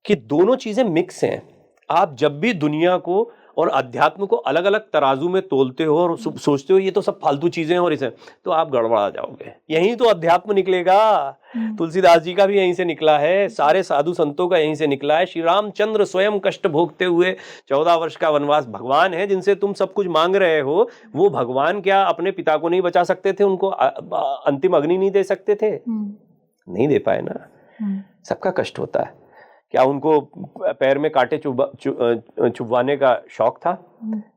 कि दोनों चीजें मिक्स हैं। आप जब भी दुनिया को और अध्यात्म को अलग अलग तराजू में तोलते हो और सोचते हो ये तो सब फालतू चीजें हैं और इसे, तो आप गड़बड़ा जाओगे। यहीं तो अध्यात्म निकलेगा। तुलसीदास जी का भी यहीं से निकला है, सारे साधु संतों का यहीं से निकला है। श्री रामचंद्र स्वयं कष्ट भोगते हुए 14 वर्ष का वनवास, भगवान है जिनसे तुम सब कुछ मांग रहे हो, वो भगवान क्या अपने पिता को नहीं बचा सकते थे? उनको अंतिम अग्नि नहीं दे सकते थे? नहीं दे पाए ना। सबका कष्ट होता है। क्या उनको पैर में कांटे चुभवाने का शौक था?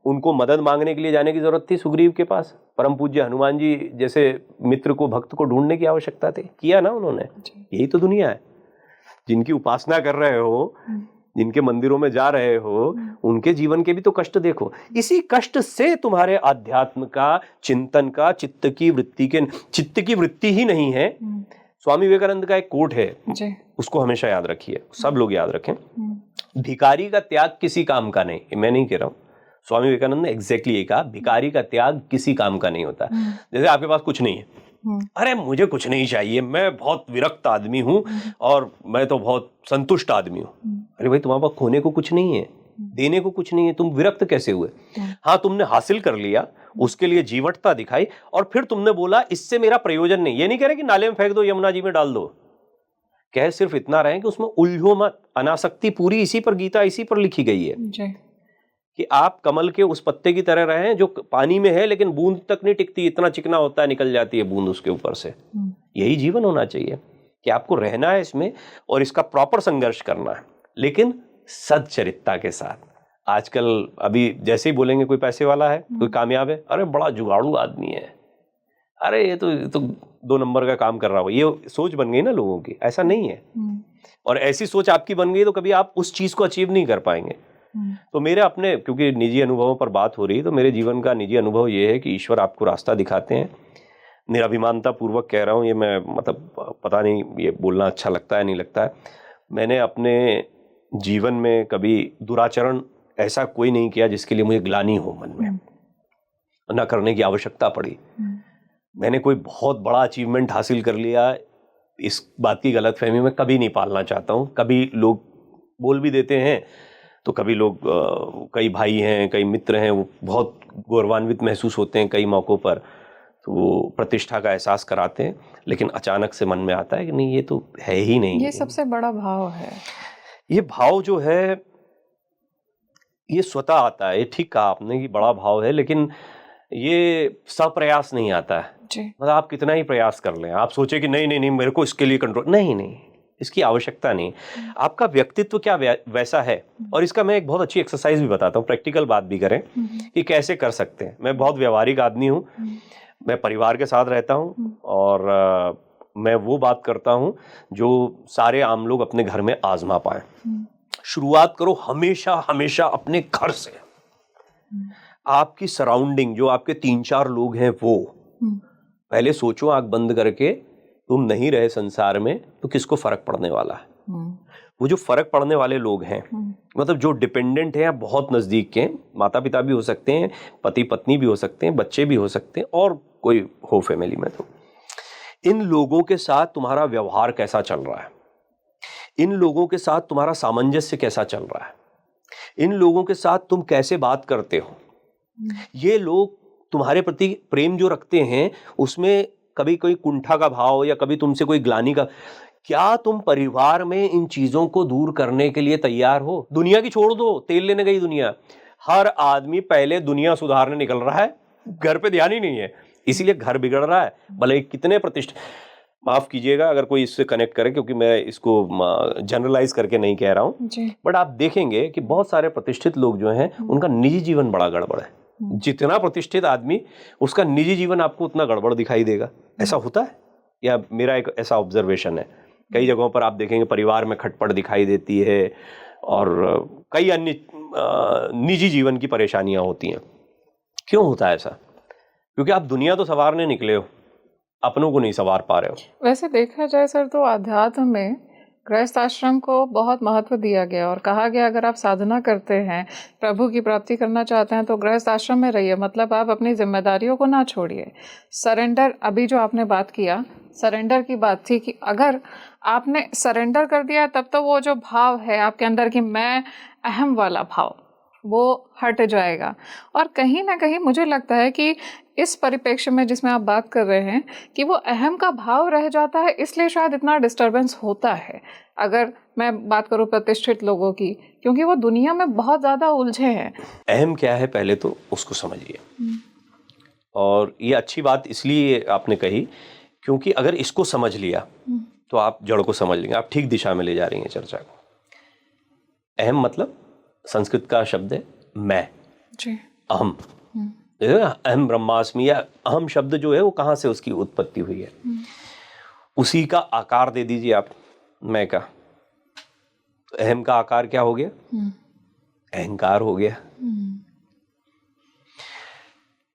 उनको मदद मांगने के लिए जाने की जरूरत थी सुग्रीव के पास? परम पूज्य हनुमान जी जैसे मित्र को, भक्त को ढूंढने की आवश्यकता थी? किया ना उन्होंने। यही तो दुनिया है। जिनकी उपासना कर रहे हो, जिनके मंदिरों में जा रहे हो, उनके जीवन के भी तो कष्ट देखो। इसी कष्ट से तुम्हारे अध्यात्म का, चिंतन का, चित्त की वृत्ति ही नहीं है। स्वामी विवेकानंद का एक कोट है जी, उसको हमेशा याद रखिए, सब लोग याद रखें। भिखारी का त्याग किसी काम का नहीं। मैं नहीं कह रहा हूं, स्वामी विवेकानंद ने एग्जैक्टली ये कहा, भिखारी का त्याग किसी काम का नहीं होता। जैसे आपके पास कुछ नहीं है, अरे मुझे कुछ नहीं चाहिए, मैं बहुत विरक्त आदमी हूं और मैं तो बहुत संतुष्ट आदमी हूं। अरे भाई, तुम्हारे पास खोने को कुछ नहीं है, देने को कुछ नहीं है, तुम विरक्त कैसे हुए? हाँ, तुमने हासिल कर लिया, उसके लिए जीवटता दिखाई, और फिर तुमने बोला इससे मेरा प्रयोजन नहीं। ये नहीं कह रहे कि नाले में फेंक दो, यमुना जी में डाल दो। कह सिर्फ इतना रहे कि उसमें उलझो मत। अनासक्ति पूरी इसी पर, गीता इसी पर लिखी गई है कि आप कमल के उस पत्ते की तरह रहें जो पानी में है लेकिन बूंद तक नहीं टिकती, इतना चिकना होता है, निकल जाती है बूंद उसके ऊपर से। यही जीवन होना चाहिए कि आपको रहना है इसमें और इसका प्रॉपर संघर्ष करना है, लेकिन सच्चरित्रता के साथ। आजकल अभी जैसे ही बोलेंगे कोई पैसे वाला है, कोई कामयाब है, अरे बड़ा जुगाड़ू आदमी है, अरे ये तो 2 नंबर का काम कर रहा हो। ये सोच बन गई ना लोगों की। ऐसा नहीं है। और ऐसी सोच आपकी बन गई तो कभी आप उस चीज को अचीव नहीं कर पाएंगे। तो मेरे अपने, क्योंकि निजी अनुभवों पर बात हो रही, तो मेरे जीवन का निजी अनुभव ये है कि ईश्वर आपको रास्ता दिखाते हैं। निराभिमानता पूर्वक कह रहा हूँ ये मैं, मतलब पता नहीं ये बोलना अच्छा लगता है नहीं लगता है। मैंने अपने जीवन में कभी दुराचरण ऐसा कोई नहीं किया जिसके लिए मुझे ग्लानि हो मन में, न करने की आवश्यकता पड़ी। मैंने कोई बहुत बड़ा अचीवमेंट हासिल कर लिया, इस बात की गलतफहमी में कभी नहीं पालना चाहता हूँ। कभी लोग बोल भी देते हैं तो कभी लोग, कई भाई हैं, कई मित्र हैं, वो बहुत गौरवान्वित महसूस होते हैं कई मौक़ों पर, तो वो प्रतिष्ठा का एहसास कराते हैं, लेकिन अचानक से मन में आता है कि नहीं, ये तो है ही नहीं। ये सबसे बड़ा भाव है। ये भाव जो है ये स्वतः आता है। ये ठीक कहा आपने कि बड़ा भाव है, लेकिन ये सप्रयास नहीं आता है। मतलब आप कितना ही प्रयास कर लें, आप सोचे कि नहीं नहीं नहीं मेरे को इसके लिए कंट्रोल नहीं, इसकी आवश्यकता नहीं। आपका व्यक्तित्व क्या वैसा है, और इसका मैं एक बहुत अच्छी एक्सरसाइज भी बताता हूँ, प्रैक्टिकल बात भी करें कि कैसे कर सकते हैं। मैं बहुत व्यवहारिक आदमी हूँ, मैं परिवार के साथ रहता हूँ और मैं वो बात करता हूँ जो सारे आम लोग अपने घर में आजमा पाए। शुरुआत करो हमेशा हमेशा अपने घर से। आपकी सराउंडिंग, जो आपके 3-4 लोग हैं, वो पहले सोचो, आंख बंद करके, तुम नहीं रहे संसार में तो किसको फर्क पड़ने वाला है? वो जो फर्क पड़ने वाले लोग हैं, मतलब जो डिपेंडेंट हैं, बहुत नजदीक के, माता पिता भी हो सकते हैं, पति पत्नी भी हो सकते हैं, बच्चे भी हो सकते हैं, और कोई हो फैमिली में, तो इन लोगों के साथ तुम्हारा व्यवहार कैसा चल रहा है, इन लोगों के साथ तुम्हारा सामंजस्य कैसा चल रहा है, इन लोगों के साथ तुम कैसे बात करते हो। ये लोग तुम्हारे प्रति प्रेम जो रखते हैं उसमें कभी कोई कुंठा का भाव या कभी तुमसे कोई ग्लानि का, क्या तुम परिवार में इन चीजों को दूर करने के लिए तैयार हो? दुनिया की छोड़ दो, तेल लेने गई दुनिया, हर आदमी पहले दुनिया सुधारने निकल रहा है, घर पे ध्यान ही नहीं है, इसीलिए घर बिगड़ रहा है। भले कितने प्रतिष्ठित, माफ कीजिएगा अगर कोई इससे कनेक्ट करे, क्योंकि मैं इसको जनरलाइज करके नहीं कह रहा हूं, बट आप देखेंगे कि बहुत सारे प्रतिष्ठित लोग जो हैं उनका निजी जीवन बड़ा गड़बड़ है। जितना प्रतिष्ठित आदमी, उसका निजी जीवन आपको उतना गड़बड़ दिखाई देगा। ऐसा होता है, या मेरा एक ऐसा ऑब्जर्वेशन है। कई जगहों पर आप देखेंगे परिवार में खटपट दिखाई देती है और कई अन्य निजी जीवन की परेशानियां होती हैं। क्यों होता है ऐसा? क्योंकि आप दुनिया तो संवारने निकले हो, अपनों को नहीं संवार पा रहे हो। वैसे देखा जाए सर तो आध्यात्म में गृहस्थ आश्रम को बहुत महत्व दिया गया और कहा गया अगर आप साधना करते हैं, प्रभु की प्राप्ति करना चाहते हैं तो गृहस्थ आश्रम में रहिए, मतलब आप अपनी जिम्मेदारियों को ना छोड़िए। सरेंडर, अभी जो आपने बात किया, सरेंडर की बात थी कि अगर आपने सरेंडर कर दिया तब तो वो जो भाव है आपके अंदर कि मैं अहम वाला भाव, वो हट जाएगा। और कहीं ना कहीं मुझे लगता है कि इस परिप्रेक्ष्य में जिसमें आप बात कर रहे हैं कि वो अहम का भाव रह जाता है, इसलिए शायद इतना डिस्टर्बेंस होता है। अगर मैं बात करूं प्रतिष्ठित लोगों की, क्योंकि वो दुनिया में बहुत ज़्यादा उलझे हैं। अहम क्या है पहले तो उसको समझिए। और ये अच्छी बात इसलिए आपने कही क्योंकि अगर इसको समझ लिया तो आप जड़ को समझ लेंगे, आप ठीक दिशा में ले जा रही हैं चर्चा को। अहम मतलब संस्कृत का शब्द है मैं जी। अहम, अहम ब्रह्मास्मि, या अहम शब्द जो है वो कहाँ से उसकी उत्पत्ति हुई है, उसी का आकार दे दीजिए आप मैं का, तो अहम का आकार क्या हो गया, अहंकार हो गया।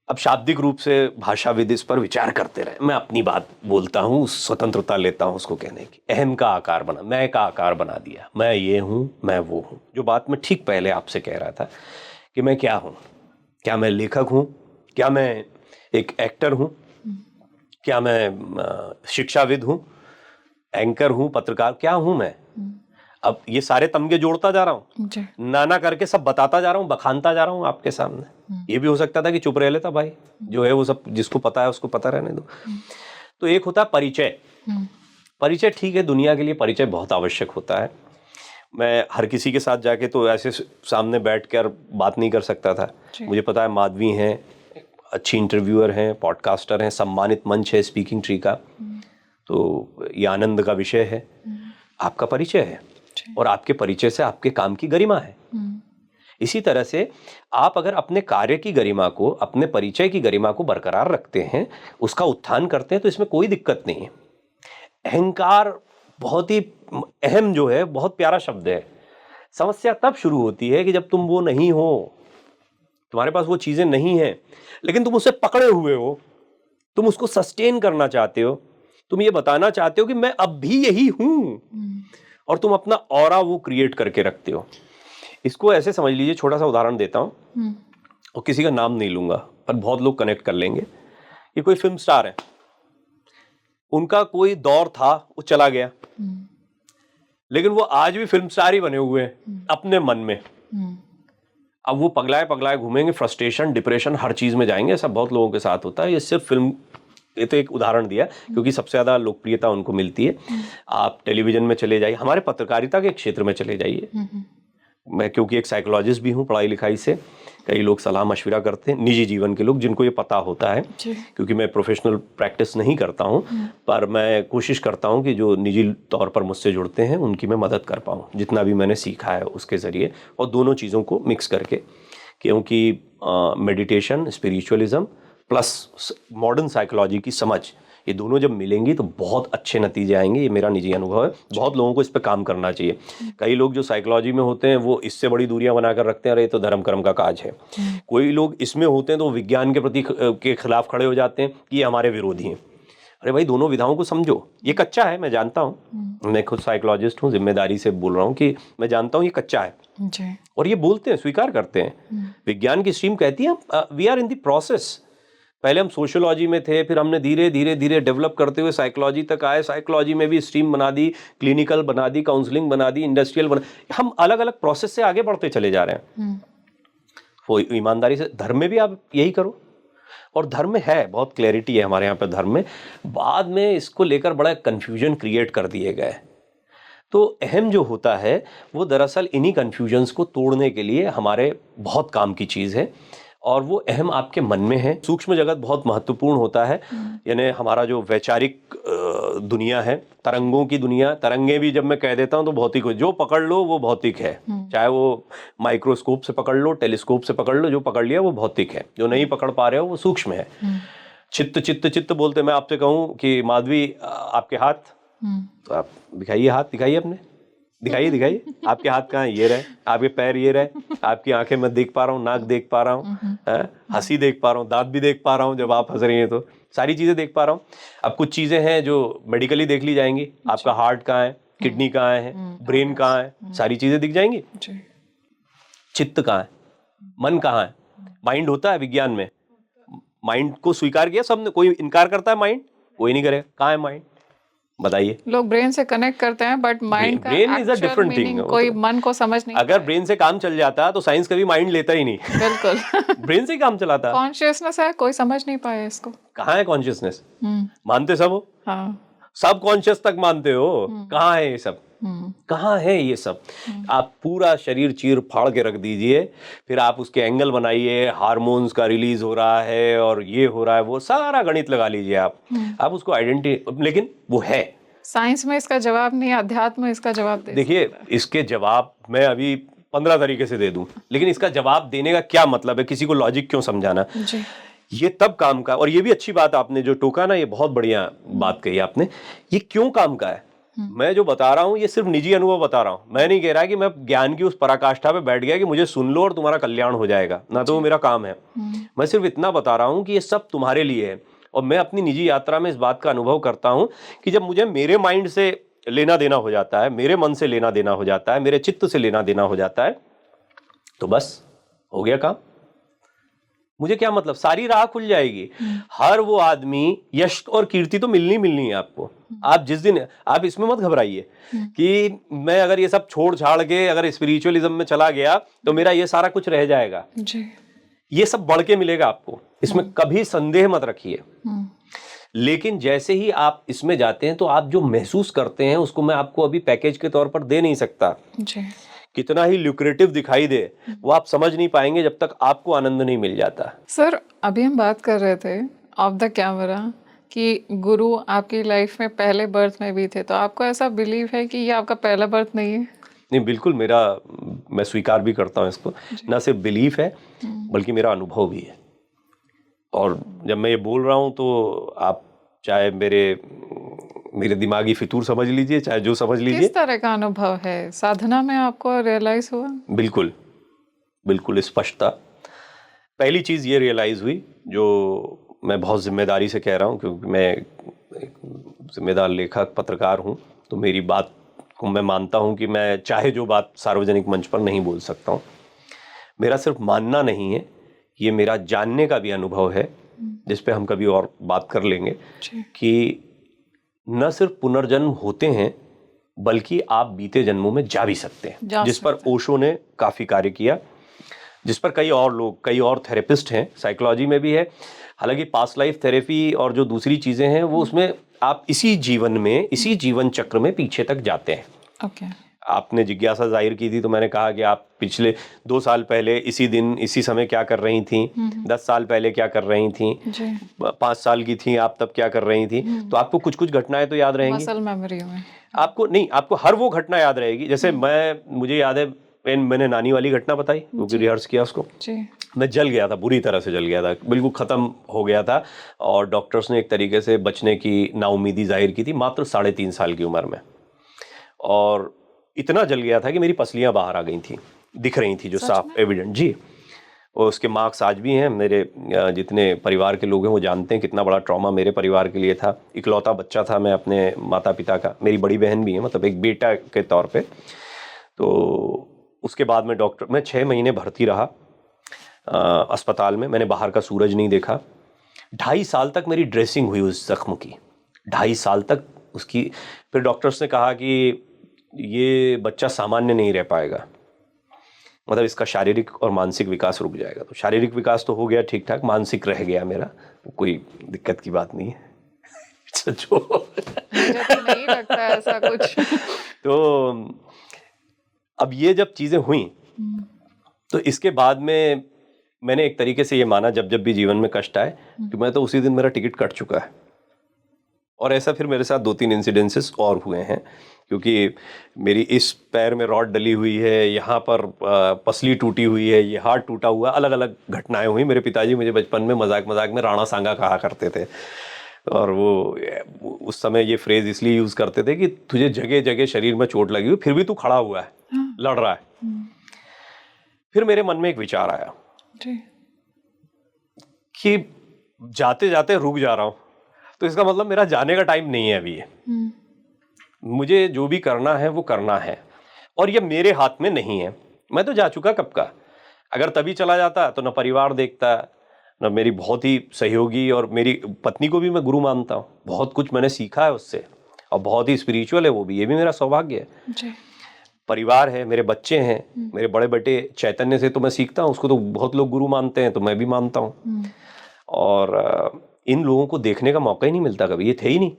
अब शाब्दिक रूप से भाषाविद इस पर विचार करते रहे, मैं अपनी बात बोलता हूँ, स्वतंत्रता लेता हूँ उसको कहने की। अहम का आकार बना, मैं का आकार बना दिया, मैं ये हूँ, मैं वो हूँ। जो बात मैं ठीक पहले आपसे कह रहा था कि मैं क्या हूँ, क्या मैं लेखक हूँ, क्या मैं एक एक्टर हूँ, क्या मैं शिक्षाविद हूँ, एंकर हूँ, पत्रकार, क्या हूँ मैं। अब ये सारे तमगे जोड़ता जा रहा हूँ, नाना करके सब बताता जा रहा हूँ, बखानता जा रहा हूँ आपके सामने। ये भी हो सकता था कि चुप रह लेता, भाई जो है वो सब जिसको पता है उसको पता रहने दो। तो एक होता है परिचय। परिचय ठीक है, दुनिया के लिए परिचय बहुत आवश्यक होता है। मैं हर किसी के साथ जाके तो ऐसे सामने बैठ कर बात नहीं कर सकता था। मुझे पता है माधवी हैं, अच्छी इंटरव्यूअर हैं, पॉडकास्टर हैं, सम्मानित मंच है स्पीकिंग ट्री का, तो ये आनंद का विषय है। आपका परिचय है और आपके परिचय से आपके काम की गरिमा है। इसी तरह से आप अगर अपने कार्य की गरिमा को, अपने परिचय की गरिमा को बरकरार रखते हैं, उसका उत्थान करते हैं, तो इसमें कोई दिक्कत नहीं है। अहंकार बहुत ही अहम जो है बहुत प्यारा शब्द है। समस्या तब शुरू होती है कि जब तुम वो नहीं हो, तुम्हारे पास वो चीजें नहीं हैं, लेकिन तुम उसे पकड़े हुए हो, तुम उसको सस्टेन करना चाहते हो, तुम ये बताना चाहते हो कि मैं अब भी यही हूं, और तुम अपना ऑरा वो क्रिएट करके रखते हो। इसको ऐसे समझ लीजिए, छोटा सा उदाहरण देता हूं और किसी का नाम नहीं लूंगा पर बहुत लोग कनेक्ट कर लेंगे। ये कोई फिल्म स्टार है, उनका कोई दौर था, वो चला गया, लेकिन वो आज भी फिल्म स्टार ही बने हुए हैं अपने मन में। अब वो पगलाए पगलाए घूमेंगे, फ्रस्ट्रेशन, डिप्रेशन, हर चीज में जाएंगे। ऐसा बहुत लोगों के साथ होता है। ये सिर्फ फिल्म, ये तो एक उदाहरण दिया क्योंकि सबसे ज़्यादा लोकप्रियता उनको मिलती है। आप टेलीविजन में चले जाइए, हमारे पत्रकारिता के क्षेत्र में चले जाइए। मैं क्योंकि एक साइकोलॉजिस्ट भी हूँ पढ़ाई लिखाई से, कई लोग सलाह मशविरा करते हैं, निजी जीवन के लोग जिनको ये पता होता है, क्योंकि मैं प्रोफेशनल प्रैक्टिस नहीं करता हूँ, पर मैं कोशिश करता हूँ कि जो निजी तौर पर मुझसे जुड़ते हैं उनकी मैं मदद कर पाऊँ जितना भी मैंने सीखा है उसके ज़रिए, और दोनों चीज़ों को मिक्स करके, क्योंकि meditation, spiritualism plus modern psychology की समझ, ये दोनों जब मिलेंगी तो बहुत अच्छे नतीजे आएंगे। ये मेरा निजी अनुभव है। बहुत लोगों को इस पे काम करना चाहिए। कई लोग जो साइकोलॉजी में होते हैं वो इससे बड़ी दूरियां बनाकर रखते हैं, अरे ये तो धर्म कर्म का काज है। कोई लोग इसमें होते हैं तो विज्ञान के प्रति के खिलाफ खड़े हो जाते हैं कि ये हमारे विरोधी हैं। अरे भाई, दोनों विधाओं को समझो। ये कच्चा है, मैं जानता हूँ, मैं खुद साइकोलॉजिस्ट हूँ, जिम्मेदारी से बोल रहा हूँ कि मैं जानता हूँ ये कच्चा है, और ये बोलते हैं, स्वीकार करते हैं। विज्ञान की स्ट्रीम कहती है we are in the process. पहले हम सोशियोलॉजी में थे, फिर हमने धीरे धीरे धीरे डेवलप करते हुए साइकोलॉजी तक आए। साइकोलॉजी में भी स्ट्रीम बना दी, क्लिनिकल बना दी, काउंसलिंग बना दी, इंडस्ट्रियल बना, हम अलग अलग प्रोसेस से आगे बढ़ते चले जा रहे हैं। वो ईमानदारी से धर्म में भी आप यही करो, और धर्म में है बहुत क्लैरिटी है हमारे यहाँ पे धर्म में। बाद में इसको लेकर बड़ा कन्फ्यूजन क्रिएट कर दिए गए। तो अहम जो होता है वो दरअसल इन्हीं कन्फ्यूजन्स को तोड़ने के लिए हमारे बहुत काम की चीज़ है, और वो अहम आपके मन में है। सूक्ष्म जगत बहुत महत्वपूर्ण होता है, यानी हमारा जो वैचारिक दुनिया है, तरंगों की दुनिया। तरंगे भी जब मैं कह देता हूँ तो भौतिक हो, जो पकड़ लो वो भौतिक है, चाहे वो माइक्रोस्कोप से पकड़ लो, टेलीस्कोप से पकड़ लो, जो पकड़ लिया वो भौतिक है, जो नहीं पकड़ पा रहे हो वो सूक्ष्म है। चित्त चित्त चित्त बोलते, मैं आपसे कहूँ कि माधवी आपके हाथ, तो आप दिखाइए हाथ, दिखाइए अपने, दिखाइए दिखाइए, आपके हाथ कहाँ है, ये रहे, आपके पैर ये रहे, आपकी आंखें मैं देख पा रहा हूँ, नाक देख पा रहा हूँ, हंसी देख पा रहा हूँ, दांत भी देख पा रहा हूँ, जब आप हंस रही हैं तो सारी चीजें देख पा रहा हूँ। अब कुछ चीजें हैं जो मेडिकली देख ली जाएंगी, आपका हार्ट कहाँ है, किडनी कहाँ है, ब्रेन कहाँ है, सारी चीजें दिख जाएंगी। चित्त कहाँ है, मन कहाँ है, माइंड होता है विज्ञान में, माइंड को स्वीकार किया सबने, कोई इनकार करता है माइंड, कोई नहीं करेगा। कहाँ है माइंड, बताइए। लोग ब्रेन से कनेक्ट करते हैं, बट माइंड का brain is a different thing, कोई मन को समझ नहीं। अगर ब्रेन से काम चल जाता तो साइंस कभी माइंड लेता ही नहीं। बिल्कुल ब्रेन से ही काम चलाता। कॉन्शियसनेस है, कोई समझ नहीं पाया इसको। कहाँ है कॉन्शियसनेस, मानते सब हो, हाँ, सब कॉन्शियस तक मानते हो, कहाँ है ये सब, कहाँ है ये सब। आप पूरा शरीर चीर फाड़ के रख दीजिए, फिर आप उसके एंगल बनाइए, हार्मोन्स का रिलीज हो रहा है और ये हो रहा है, वो सारा गणित लगा लीजिए आप उसको आइडेंटिटी, लेकिन वो है, साइंस में इसका जवाब नहीं, अध्यात्म में इसका जवाब दे देखिए, इसके जवाब मैं अभी 15 तरीके से दे दूं, लेकिन इसका जवाब देने का क्या मतलब है, किसी को लॉजिक क्यों समझाना। जी। ये तब काम का, और ये भी अच्छी बात आपने जो टोका ना, ये बहुत बढ़िया बात कही आपने। ये क्यों काम का है, मैं जो बता रहा हूं ये सिर्फ निजी अनुभव बता रहा हूं। मैं नहीं कह रहा कि मैं ज्ञान की उस पराकाष्ठा पे बैठ गया कि मुझे सुन लो और तुम्हारा कल्याण हो जाएगा, ना तो वो मेरा काम है। मैं सिर्फ इतना बता रहा हूं कि ये सब तुम्हारे लिए है। और मैं अपनी निजी यात्रा में इस बात का अनुभव करता हूं कि जब मुझे मेरे माइंड से लेना देना हो जाता है, मेरे मन से लेना देना हो जाता है, मेरे चित्त से लेना देना हो जाता है, तो बस हो गया काम। मुझे क्या मतलब, सारी राह खुल जाएगी। हर वो आदमी, यश और कीर्ति तो मिलनी है आपको। आप जिस दिन, आप इसमें मत घबराइए कि मैं अगर ये सब छोड़ छाड़ के अगर स्पिरिचुअलिज्म में चला गया तो मेरा ये सारा कुछ रह जाएगा। जी। ये सब बढ़ के मिलेगा आपको, इसमें कभी संदेह मत रखिए। लेकिन जैसे ही आप इसमें जाते हैं तो आप जो महसूस करते हैं उसको मैं आपको अभी पैकेज के तौर पर दे नहीं सकता। जी। कितना ही ल्यूक्रेटिव दिखाई दे, वो आप समझ नहीं पाएंगे जब तक आपको आनंद नहीं मिल जाता। सर, अभी हम बात कर रहे थे ऑफ द कैमरा कि गुरु आपकी लाइफ में पहले बर्थ में भी थे, तो आपको ऐसा बिलीव है कि ये आपका पहला बर्थ नहीं है? नहीं, बिल्कुल मेरा, मैं स्वीकार भी करता हूँ इसको। ना सिर्फ बिलीफ है बल्कि मेरा अनुभव भी है। और जब मैं ये बोल रहा हूँ तो आप चाहे मेरे दिमागी फितूर समझ लीजिए, चाहे जो समझ लीजिए। किस तरह का अनुभव है? साधना में आपको रियलाइज हुआ? बिल्कुल बिल्कुल स्पष्टता। पहली चीज़ ये रियलाइज़ हुई, जो मैं बहुत जिम्मेदारी से कह रहा हूँ क्योंकि मैं एक जिम्मेदार लेखक पत्रकार हूँ, तो मेरी बात को मैं मानता हूँ कि मैं चाहे जो बात सार्वजनिक मंच पर नहीं बोल सकता हूँ। मेरा सिर्फ मानना नहीं है, ये मेरा जानने का भी अनुभव है, जिस पे हम कभी और बात कर लेंगे, कि न सिर्फ पुनर्जन्म होते हैं बल्कि आप बीते जन्मों में जा भी सकते हैं, जिस पर ओशो ने काफ़ी कार्य किया, जिस पर कई और लोग, कई और थेरेपिस्ट हैं, साइकोलॉजी में भी है। हालांकि पास्ट लाइफ थेरेपी और जो दूसरी चीज़ें हैं वो उसमें आप इसी जीवन में, इसी जीवन चक्र में पीछे तक जाते हैं। ओके। आपने जिज्ञासा जाहिर की थी तो मैंने कहा कि आप पिछले 2 साल पहले इसी दिन इसी समय क्या कर रही थी, 10 साल पहले क्या कर रही थी, 5 साल की थी आप तब क्या कर रही थी, तो आपको कुछ कुछ घटनाएं तो याद रहेंगी। मसल मेमोरी में आपको नहीं, आपको हर वो घटना याद रहेगी। जैसे मुझे याद है मैंने नानी वाली घटना बताई क्योंकि रिहर्स किया उसको। मैं जल गया था, बुरी तरह से जल गया था, बिल्कुल ख़त्म हो गया था, और डॉक्टर्स ने एक तरीके से बचने की नाउमीदी जाहिर की थी मात्र 3.5 साल की उम्र में। और इतना जल गया था कि मेरी पसलियां बाहर आ गई थी, दिख रही थी, जो साफ एविडेंट। जी, और उसके मार्क्स आज भी हैं। मेरे जितने परिवार के लोग हैं वो जानते हैं कितना बड़ा ट्रॉमा मेरे परिवार के लिए था। इकलौता बच्चा था मैं अपने माता पिता का, मेरी बड़ी बहन भी है, मतलब एक बेटा के तौर पे। तो उसके बाद में मैं 6 महीने भर्ती रहा अस्पताल में। मैंने बाहर का सूरज नहीं देखा। 2.5 साल तक मेरी ड्रेसिंग हुई उस जख्म की, 2.5 साल तक उसकी। फिर डॉक्टर्स ने कहा कि ये बच्चा सामान्य नहीं रह पाएगा, मतलब इसका शारीरिक और मानसिक विकास रुक जाएगा। तो शारीरिक विकास तो हो गया ठीक ठाक, मानसिक रह गया मेरा, कोई दिक्कत की बात नहीं है। जो मुझे तो नहीं लगता ऐसा कुछ। तो अब ये जब चीज़ें हुई तो इसके बाद में मैंने एक तरीके से ये माना, जब भी जीवन में कष्ट आए, कि मैं तो उसी दिन मेरा टिकट कट चुका है। और ऐसा फिर मेरे साथ 2-3 इंसिडेंसेस और हुए हैं, क्योंकि मेरी इस पैर में रॉड डली हुई है, यहाँ पर पसली टूटी हुई है, ये हाथ टूटा हुआ, अलग अलग घटनाएं हुई। मेरे पिताजी मुझे बचपन में मजाक मजाक में राणा सांगा कहा करते थे, और वो उस समय ये फ्रेज इसलिए यूज़ करते थे कि तुझे जगह जगह शरीर में चोट लगी हुई, फिर भी तू खड़ा हुआ है, लड़ रहा है। फिर मेरे मन में एक विचार आया कि जाते जाते रुक जा रहा हूँ, तो इसका मतलब मेरा जाने का टाइम नहीं है अभी। मुझे जो भी करना है वो करना है, और ये मेरे हाथ में नहीं है। मैं तो जा चुका कब का। अगर तभी चला जाता तो न परिवार देखता, न मेरी बहुत ही सहयोगी, और मेरी पत्नी को भी मैं गुरु मानता हूँ, बहुत कुछ मैंने सीखा है उससे, और बहुत ही स्पिरिचुअल है वो भी, ये भी मेरा सौभाग्य है। परिवार है, मेरे बच्चे हैं, मेरे बड़े बेटे चैतन्य से तो मैं सीखता हूँ, उसको तो बहुत लोग गुरु मानते हैं, तो मैं भी मानता हूँ। और इन लोगों को देखने का मौका ही नहीं मिलता कभी, ये थे ही नहीं,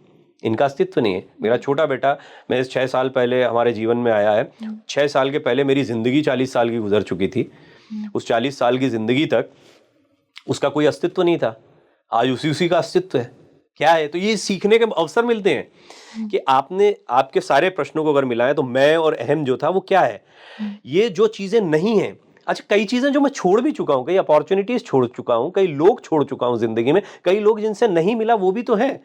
इनका अस्तित्व नहीं है। मेरा छोटा बेटा मैं 6 साल पहले हमारे जीवन में आया है। 6 साल के पहले मेरी ज़िंदगी 40 साल की गुजर चुकी थी। उस 40 साल की ज़िंदगी तक उसका कोई अस्तित्व नहीं था, आज उसी का अस्तित्व है। क्या है। तो ये सीखने के अवसर मिलते हैं कि आपने आपके सारे प्रश्नों को अगर मिलाया तो मैं और अहम जो था वो क्या है, ये जो चीजें नहीं है। अच्छा, कई चीजें जो मैं छोड़ भी चुका हूं, कई अपॉर्चुनिटीज छोड़ चुका हूं, कई लोग छोड़ चुका हूं जिंदगी में, कई लोग जिनसे नहीं मिला वो भी तो है,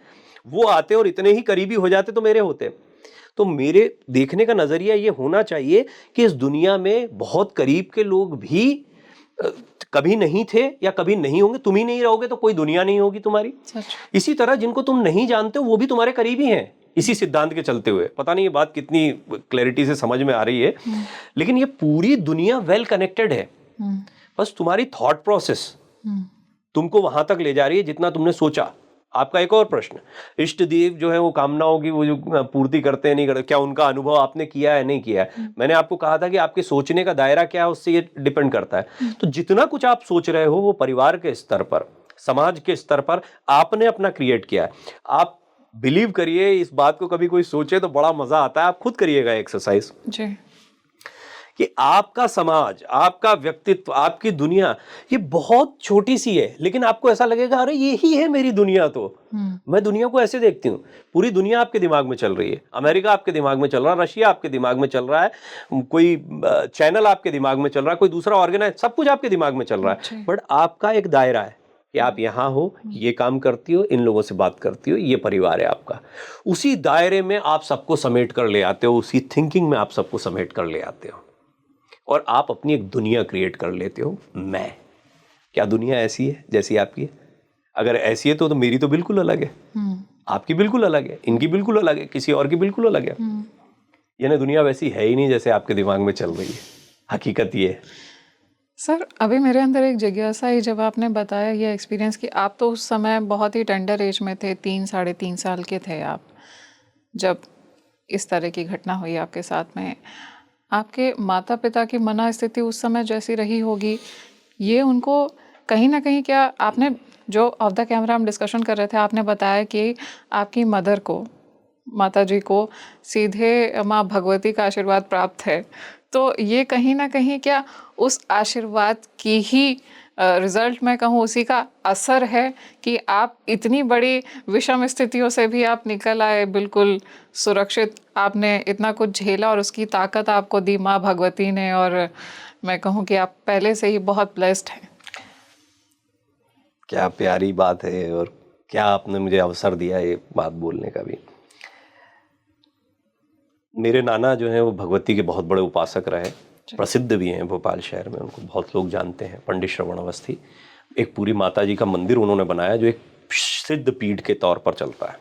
वो आते और इतने ही करीबी हो जाते तो मेरे होते। तो मेरे देखने का नजरिया ये होना चाहिए कि इस दुनिया में बहुत करीब के लोग भी कभी नहीं थे या कभी नहीं होंगे। तुम ही नहीं रहोगे तो कोई दुनिया नहीं होगी तुम्हारी। इसी तरह जिनको तुम नहीं जानते हो वो भी तुम्हारे करीबी हैं, इसी सिद्धांत के चलते हुए। पता नहीं ये बात कितनी क्लैरिटी से समझ में आ रही है, लेकिन ये पूरी दुनिया वेल कनेक्टेड है। बस तुम्हारी थॉट प्रोसेस तुमको वहां तक ले जा रही है जितना तुमने सोचा। आपका एक और प्रश्न, इष्ट देव जो है वो कामनाओं की वो जो पूर्ति करते हैं नहीं करते, क्या उनका अनुभव आपने किया है नहीं किया है? मैंने आपको कहा था कि आपके सोचने का दायरा क्या है उससे ये डिपेंड करता है। तो जितना कुछ आप सोच रहे हो वो परिवार के स्तर पर, समाज के स्तर पर आपने अपना क्रिएट किया है। आप बिलीव करिए, इस बात को कभी कोई सोचे तो बड़ा मजा आता है। आप खुद करिएगा एक्सरसाइज जी, कि आपका समाज, आपका व्यक्तित्व, आपकी दुनिया ये बहुत छोटी सी है, लेकिन आपको ऐसा लगेगा अरे यही है मेरी दुनिया। तो मैं दुनिया को ऐसे देखती हूँ, पूरी दुनिया आपके दिमाग में चल रही है। अमेरिका आपके दिमाग में चल रहा है, रशिया आपके दिमाग में चल रहा है, कोई चैनल आपके दिमाग में चल रहा है, कोई दूसरा ऑर्गेनाइज, सब कुछ आपके दिमाग में चल रहा है। बट आपका एक दायरा है कि आप यहाँ हो, ये काम करती हो, इन लोगों से बात करती हो, ये परिवार है आपका। उसी दायरे में आप सबको समेट कर ले आते हो, उसी थिंकिंग में आप सबको समेट कर ले आते हो और आप अपनी एक दुनिया क्रिएट कर लेते हो। मैं, क्या दुनिया ऐसी है जैसी आपकी है? अगर ऐसी है तो मेरी तो बिल्कुल अलग है, आपकी बिल्कुल अलग है, इनकी बिल्कुल अलग है, किसी और की बिल्कुल अलग है। यानी दुनिया वैसी है ही नहीं जैसे आपके दिमाग में चल रही है। हकीकत ये है। सर, अभी मेरे अंदर एक जिज्ञासा है, जब आपने बताया ये एक्सपीरियंस कि आप तो उस समय बहुत ही टेंडर एज में थे, 3-3.5 साल के थे आप, जब इस तरह की घटना हुई आपके साथ में। आपके माता पिता की मना स्थिति उस समय जैसी रही होगी, ये उनको कहीं ना कहीं, क्या आपने जो ऑफ द कैमरा हम डिस्कशन कर रहे थे, आपने बताया कि आपकी मदर को, माता जी को सीधे माँ भगवती का आशीर्वाद प्राप्त है। तो ये कहीं ना कहीं क्या उस आशीर्वाद की ही रिजल्ट मैं कहूँ, उसी का असर है कि आप इतनी बड़ी विषम स्थितियों से भी आप निकल आए बिल्कुल सुरक्षित। आपने इतना कुछ झेला और उसकी ताकत आपको दी माँ भगवती ने, और मैं कहूँ कि आप पहले से ही बहुत ब्लेस्ड हैं। क्या प्यारी बात है, और क्या आपने मुझे अवसर दिया ये बात बोलने का भी। मेरे नाना जो हैं वो भगवती के बहुत बड़े उपासक रहे, प्रसिद्ध भी हैं भोपाल शहर में, उनको बहुत लोग जानते हैं। पंडित श्रवण अवस्थी, एक पूरी माता जी का मंदिर उन्होंने बनाया जो एक सिद्ध पीठ के तौर पर चलता है।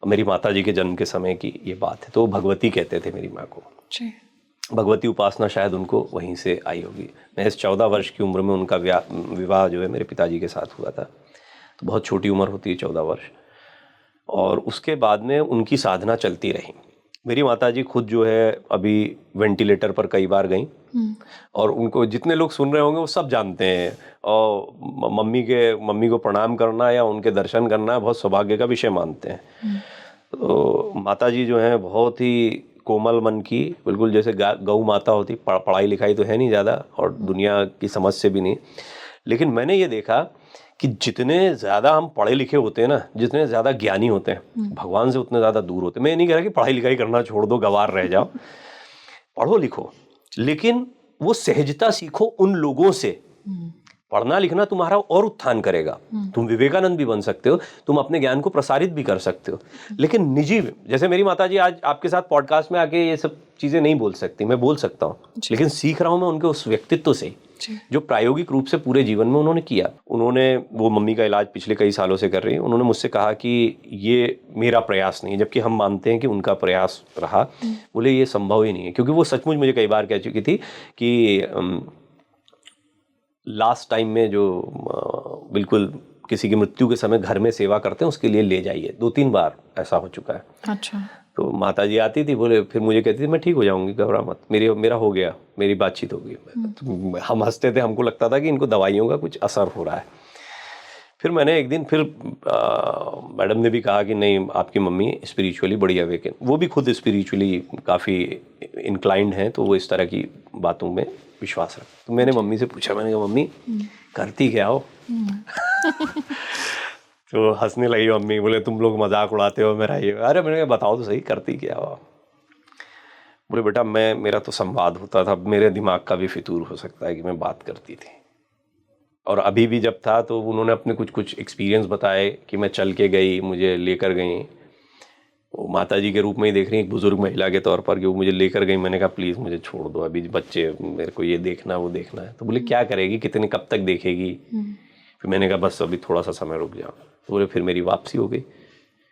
और मेरी माता जी के जन्म के समय की ये बात है, तो भगवती कहते थे मेरी माँ को। भगवती उपासना शायद उनको वहीं से आई होगी। मैं इस 14 वर्ष की उम्र में उनका विवाह जो है मेरे पिताजी के साथ हुआ था। तो बहुत छोटी उम्र होती है 14 वर्ष। और उसके बाद में उनकी साधना चलती रही। मेरी माताजी खुद जो है अभी वेंटिलेटर पर कई बार गई, और उनको जितने लोग सुन रहे होंगे वो सब जानते हैं। और मम्मी को प्रणाम करना या उनके दर्शन करना बहुत सौभाग्य का विषय मानते हैं। तो माताजी जो है बहुत ही कोमल मन की, बिल्कुल जैसे गौ माता होती। पढ़ाई लिखाई तो है नहीं ज़्यादा और दुनिया की समझ से भी नहीं, लेकिन मैंने ये देखा कि जितने ज़्यादा हम पढ़े लिखे होते हैं ना, जितने ज़्यादा ज्ञानी होते हैं, भगवान से उतने ज़्यादा दूर होते हैं। मैं नहीं कह रहा कि पढ़ाई लिखाई करना छोड़ दो, गंवार रह जाओ, पढ़ो लिखो, लेकिन वो सहजता सीखो उन लोगों से। पढ़ना लिखना तुम्हारा और उत्थान करेगा, तुम विवेकानंद भी बन सकते हो, तुम अपने ज्ञान को प्रसारित भी कर सकते हो। लेकिन निजी, जैसे मेरी माताजी आज आपके साथ पॉडकास्ट में आके ये सब चीज़ें नहीं बोल सकती, मैं बोल सकता हूँ, लेकिन सीख रहा हूँ मैं उनके उस व्यक्तित्व से जो प्रायोगिक रूप से पूरे जीवन में उन्होंने किया। उन्होंने वो मम्मी का इलाज पिछले कई सालों से कर रही है। उन्होंने मुझसे कहा कि ये मेरा प्रयास नहीं है, जबकि हम मानते हैं कि उनका प्रयास रहा। बोले ये संभव ही नहीं है, क्योंकि वो सचमुच मुझे कई बार कह चुकी थी कि लास्ट टाइम में जो बिल्कुल किसी की मृत्यु के समय घर में सेवा करते हैं उसके लिए ले जाइए। 2-3 बार ऐसा हो चुका है। अच्छा। तो माताजी आती थी, बोले, फिर मुझे कहती थी मैं ठीक हो जाऊंगी, घबरा मत, मेरा हो गया, मेरी बातचीत होगी। तो हम हंसते थे, हमको लगता था कि इनको दवाइयों का कुछ असर हो रहा है। फिर मैंने एक दिन फिर मैडम ने भी कहा कि नहीं, आपकी मम्मी स्पिरिचुअली बड़ी अवेकन, वो भी खुद स्पिरिचुअली काफ़ी इंक्लाइंड हैं, तो वो इस तरह की बातों में विश्वास रखते। तो मैंने मम्मी से पूछा, मैंने कहा मम्मी करती क्या हो? तो हंसने लगी अम्मी, बोले तुम लोग मजाक उड़ाते हो मेरा ये। अरे मैंने कहा बताओ तो सही, करती क्या हो आप? बोले बेटा मेरा तो संवाद होता था, मेरे दिमाग का भी फितूर हो सकता है कि मैं बात करती थी। और अभी भी जब था तो उन्होंने अपने कुछ एक्सपीरियंस बताए कि मैं चल के गई, मुझे लेकर गई, वो माता जी के रूप में ही देख रही, एक बुजुर्ग महिला के तौर पर, कि वो मुझे लेकर गई। मैंने कहा प्लीज़ मुझे छोड़ दो, अभी बच्चे, मेरे को ये देखना वो देखना है। तो बोले क्या करेगी, कितने कब तक देखेगी? फिर मैंने कहा बस अभी थोड़ा सा समय रुक जाओ। तो बोले फिर मेरी वापसी हो गई।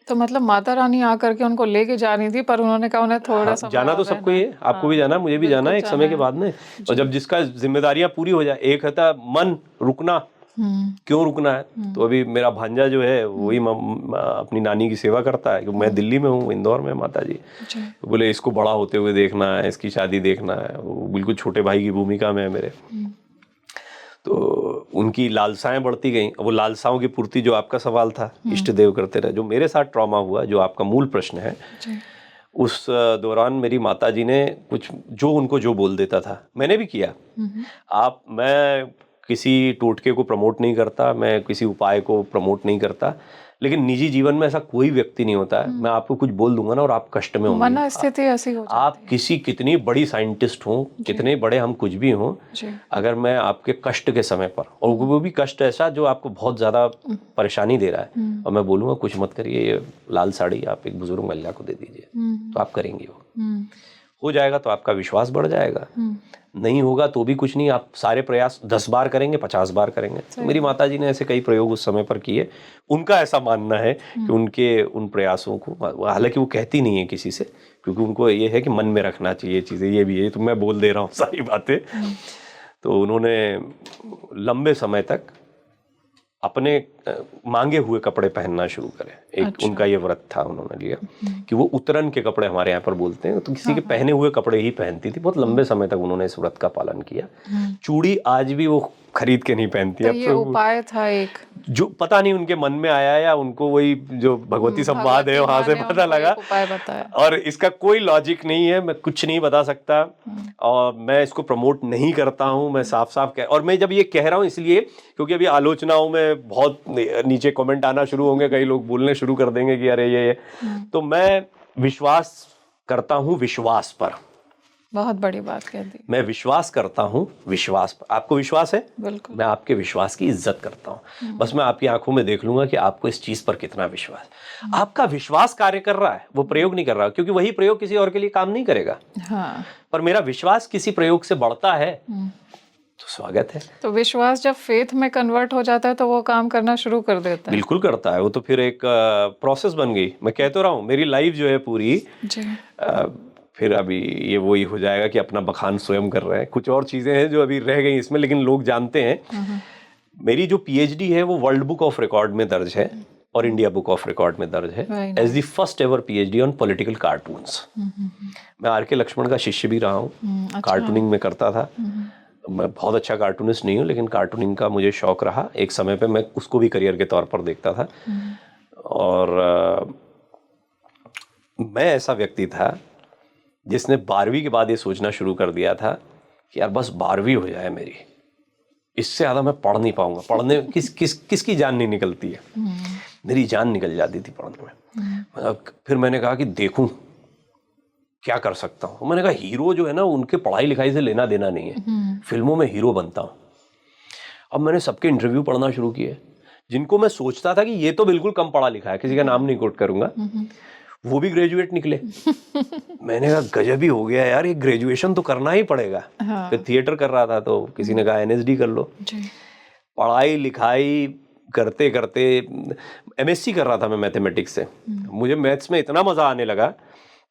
तो मतलब माता रानी आकर के उनको लेके जा रही थी, पर उन्होंने कहा उन्हें थोड़ा सा जाना तो सबको ही है, आपको भी जाना, मुझे भी जाना है एक समय के बाद में। और जब जिसका जिम्मेदारियां पूरी हो जाए, एक होता मन रुकना, क्यों रुकना है? तो अभी मेरा भांजा जो है वही अपनी नानी की सेवा करता है, क्योंकि मैं दिल्ली में हूँ, इंदौर में माता जी। तो बोले इसको बड़ा होते हुए देखना है, इसकी शादी देखना है, वो बिल्कुल छोटे भाई की भूमिका में है मेरे। तो उनकी लालसाएं बढ़ती गई। वो लालसाओं की पूर्ति, जो आपका सवाल था, इष्ट देव करते रहे, जो मेरे साथ ट्रॉमा हुआ, जो आपका मूल प्रश्न है, उस दौरान मेरी माता जी ने कुछ जो उनको जो बोल देता था, मैंने भी किया। मैं किसी टोटके को प्रमोट नहीं करता, मैं किसी उपाय को प्रमोट नहीं करता, लेकिन निजी जीवन में ऐसा कोई व्यक्ति नहीं होता है, मैं आपको कुछ बोल दूंगा ना और आप कष्ट में होंगे। मन स्थिति ऐसी हो जाती है। आप कितनी बड़ी साइंटिस्ट हो, कितने बड़े हम कुछ भी हों, अगर मैं आपके कष्ट के समय पर, और वो भी कष्ट ऐसा जो आपको बहुत ज्यादा परेशानी दे रहा है, और मैं बोलूंगा कुछ मत करिए, ये लाल साड़ी आप एक बुजुर्ग महिला को दे दीजिए, तो आप करेंगे। वो हो जाएगा तो आपका विश्वास बढ़ जाएगा, नहीं होगा तो भी कुछ नहीं, आप सारे प्रयास 10 बार करेंगे, 50 बार करेंगे। तो मेरी माता जी ने ऐसे कई प्रयोग उस समय पर किए। उनका ऐसा मानना है कि उनके उन प्रयासों को, हालांकि वो कहती नहीं है किसी से, क्योंकि उनको ये है कि मन में रखना चाहिए चीज़ें, ये भी है, तो मैं बोल दे रहा हूँ सारी बातें। तो उन्होंने लंबे समय तक अपने मांगे हुए कपड़े पहनना शुरू करें। एक उनका ये व्रत था उन्होंने लिया कि वो उतरन के कपड़े हमारे यहाँ पर बोलते हैं, तो किसी के पहने हुए कपड़े ही पहनती थी। बहुत लंबे समय तक उन्होंने इस व्रत का पालन किया। चूड़ी आज भी वो खरीद के नहीं पहनती। तो ये उपाय था एक, जो पता नहीं उनके मन में आया, या उनको वही जो भगवती संवाद है वहां से पता लगा, उपाय बताया। और इसका कोई लॉजिक नहीं है, मैं कुछ नहीं बता सकता, और मैं इसको प्रमोट नहीं करता हूं। मैं साफ साफ कह, और मैं जब ये कह रहा हूं इसलिए क्योंकि अभी आलोचनाओं में बहुत नीचे कमेंट आना शुरू होंगे, कई लोग बोलने शुरू कर देंगे कि अरे ये तो मैं विश्वास करता हूं विश्वास पर। बहुत बड़ी बात कह दी। मैं विश्वास करता हूँ विश्वास पर। आपको विश्वास है? बिल्कुल। मैं आपके विश्वास की इज्जत करता हूँ। बस मैं आपकी आंखों में देख लूंगा कि आपको इस चीज पर कितना विश्वास। आपका विश्वास कार्य कर रहा है, वो प्रयोग नहीं कर रहा, क्योंकि वही प्रयोग किसी और के लिए काम नहीं करेगा। हाँ। पर मेरा विश्वास किसी प्रयोग से बढ़ता है तो स्वागत है। तो विश्वास जब फेथ में कन्वर्ट हो जाता है तो वो काम करना शुरू कर देता है। बिल्कुल करता है वो, तो फिर एक प्रोसेस बन गई। मैं कह तो रहा हूँ मेरी लाइफ जो है पूरी जी। फिर अभी ये वही हो जाएगा कि अपना बखान स्वयं कर रहे हैं। कुछ और चीजें हैं जो अभी रह गई इसमें, लेकिन लोग जानते हैं। मेरी जो पीएचडी है वो वर्ल्ड बुक ऑफ रिकॉर्ड में दर्ज है और इंडिया बुक ऑफ रिकॉर्ड में दर्ज है as the first ever PhD on political cartoons. मैं आर के लक्ष्मण का शिष्य भी रहा हूँ। कार्टूनिंग में करता था। मैं बहुत अच्छा कार्टूनिस्ट नहीं हूँ, लेकिन कार्टूनिंग का मुझे शौक रहा। एक समय पे मैं उसको भी करियर के तौर पर देखता था। और मैं ऐसा व्यक्ति था जिसने 12वीं के बाद ये सोचना शुरू कर दिया था कि यार बस 12वीं हो जाए मेरी, इससे ज़्यादा मैं पढ़ नहीं पाऊंगा। पढ़ने किसकी जान नहीं निकलती है, मेरी जान निकल जाती थी पढ़ने में। फिर मैंने कहा कि देखूं क्या कर सकता हूँ। मैंने कहा हीरो जो है ना, उनके पढ़ाई लिखाई से लेना देना नहीं है, फिल्मों में हीरो बनता हूँ। अब मैंने सबके इंटरव्यू पढ़ना शुरू किए, जिनको मैं सोचता था कि ये तो बिल्कुल कम पढ़ा लिखा है, किसी का नाम नहीं कोट करूंगा, वो भी ग्रेजुएट निकले। मैंने कहा गजब ही हो गया यार, ये ग्रेजुएशन तो करना ही पड़ेगा। हाँ। फिर थिएटर कर रहा था तो किसी ने कहा एनएसडी कर लो। पढ़ाई लिखाई करते करते एमएससी कर रहा था मैं मैथमेटिक्स से। मुझे मैथ्स में इतना मजा आने लगा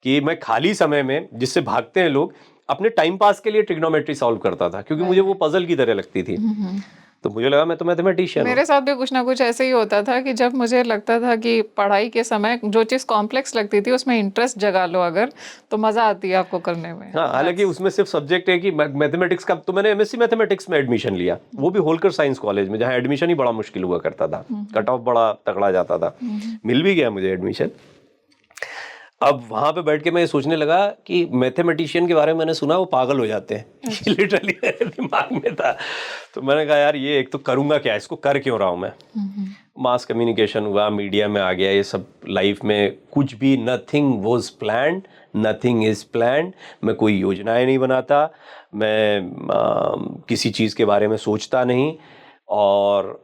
कि मैं खाली समय में, जिससे भागते हैं लोग, अपने टाइम पास के लिए ट्रिग्नोमेट्री सॉल्व करता था, क्योंकि मुझे वो पजल की तरह लगती थी। तो मुझे लगा मैं तो मैथमेटिशियन हूं। मेरे साथ भी कुछ ना कुछ ऐसे ही होता था कि जब मुझे लगता था कि पढ़ाई के समय जो चीज़ कॉम्प्लेक्स लगती थी उसमें इंटरेस्ट जगा लो अगर, तो मजा आती है आपको करने में। हाँ, हालांकि उसमें सिर्फ सब्जेक्ट है कि मैथमेटिक्स का। तो मैंने एमएससी मैथमेटिक्स में एडमिशन लिया, वो भी होलकर साइंस कॉलेज में, जहाँ एडमिशन ही बड़ा मुश्किल हुआ करता था, कट ऑफ बड़ा तगड़ा जाता था। मिल भी गया मुझे एडमिशन। अब वहां पे बैठ के मैं सोचने लगा कि मैथमेटिशियन के बारे में मैंने सुना वो पागल हो जाते हैं। लिटरली मेरे दिमाग में था। तो मैंने कहा यार ये एक तो करूंगा क्या, इसको कर क्यों रहा हूं मैं। मास कम्युनिकेशन हुआ, मीडिया में आ गया, ये सब लाइफ में कुछ भी, nothing was planned, nothing is planned. मैं कोई योजनाएं नहीं बनाता, मैं किसी चीज़ के बारे में सोचता नहीं, और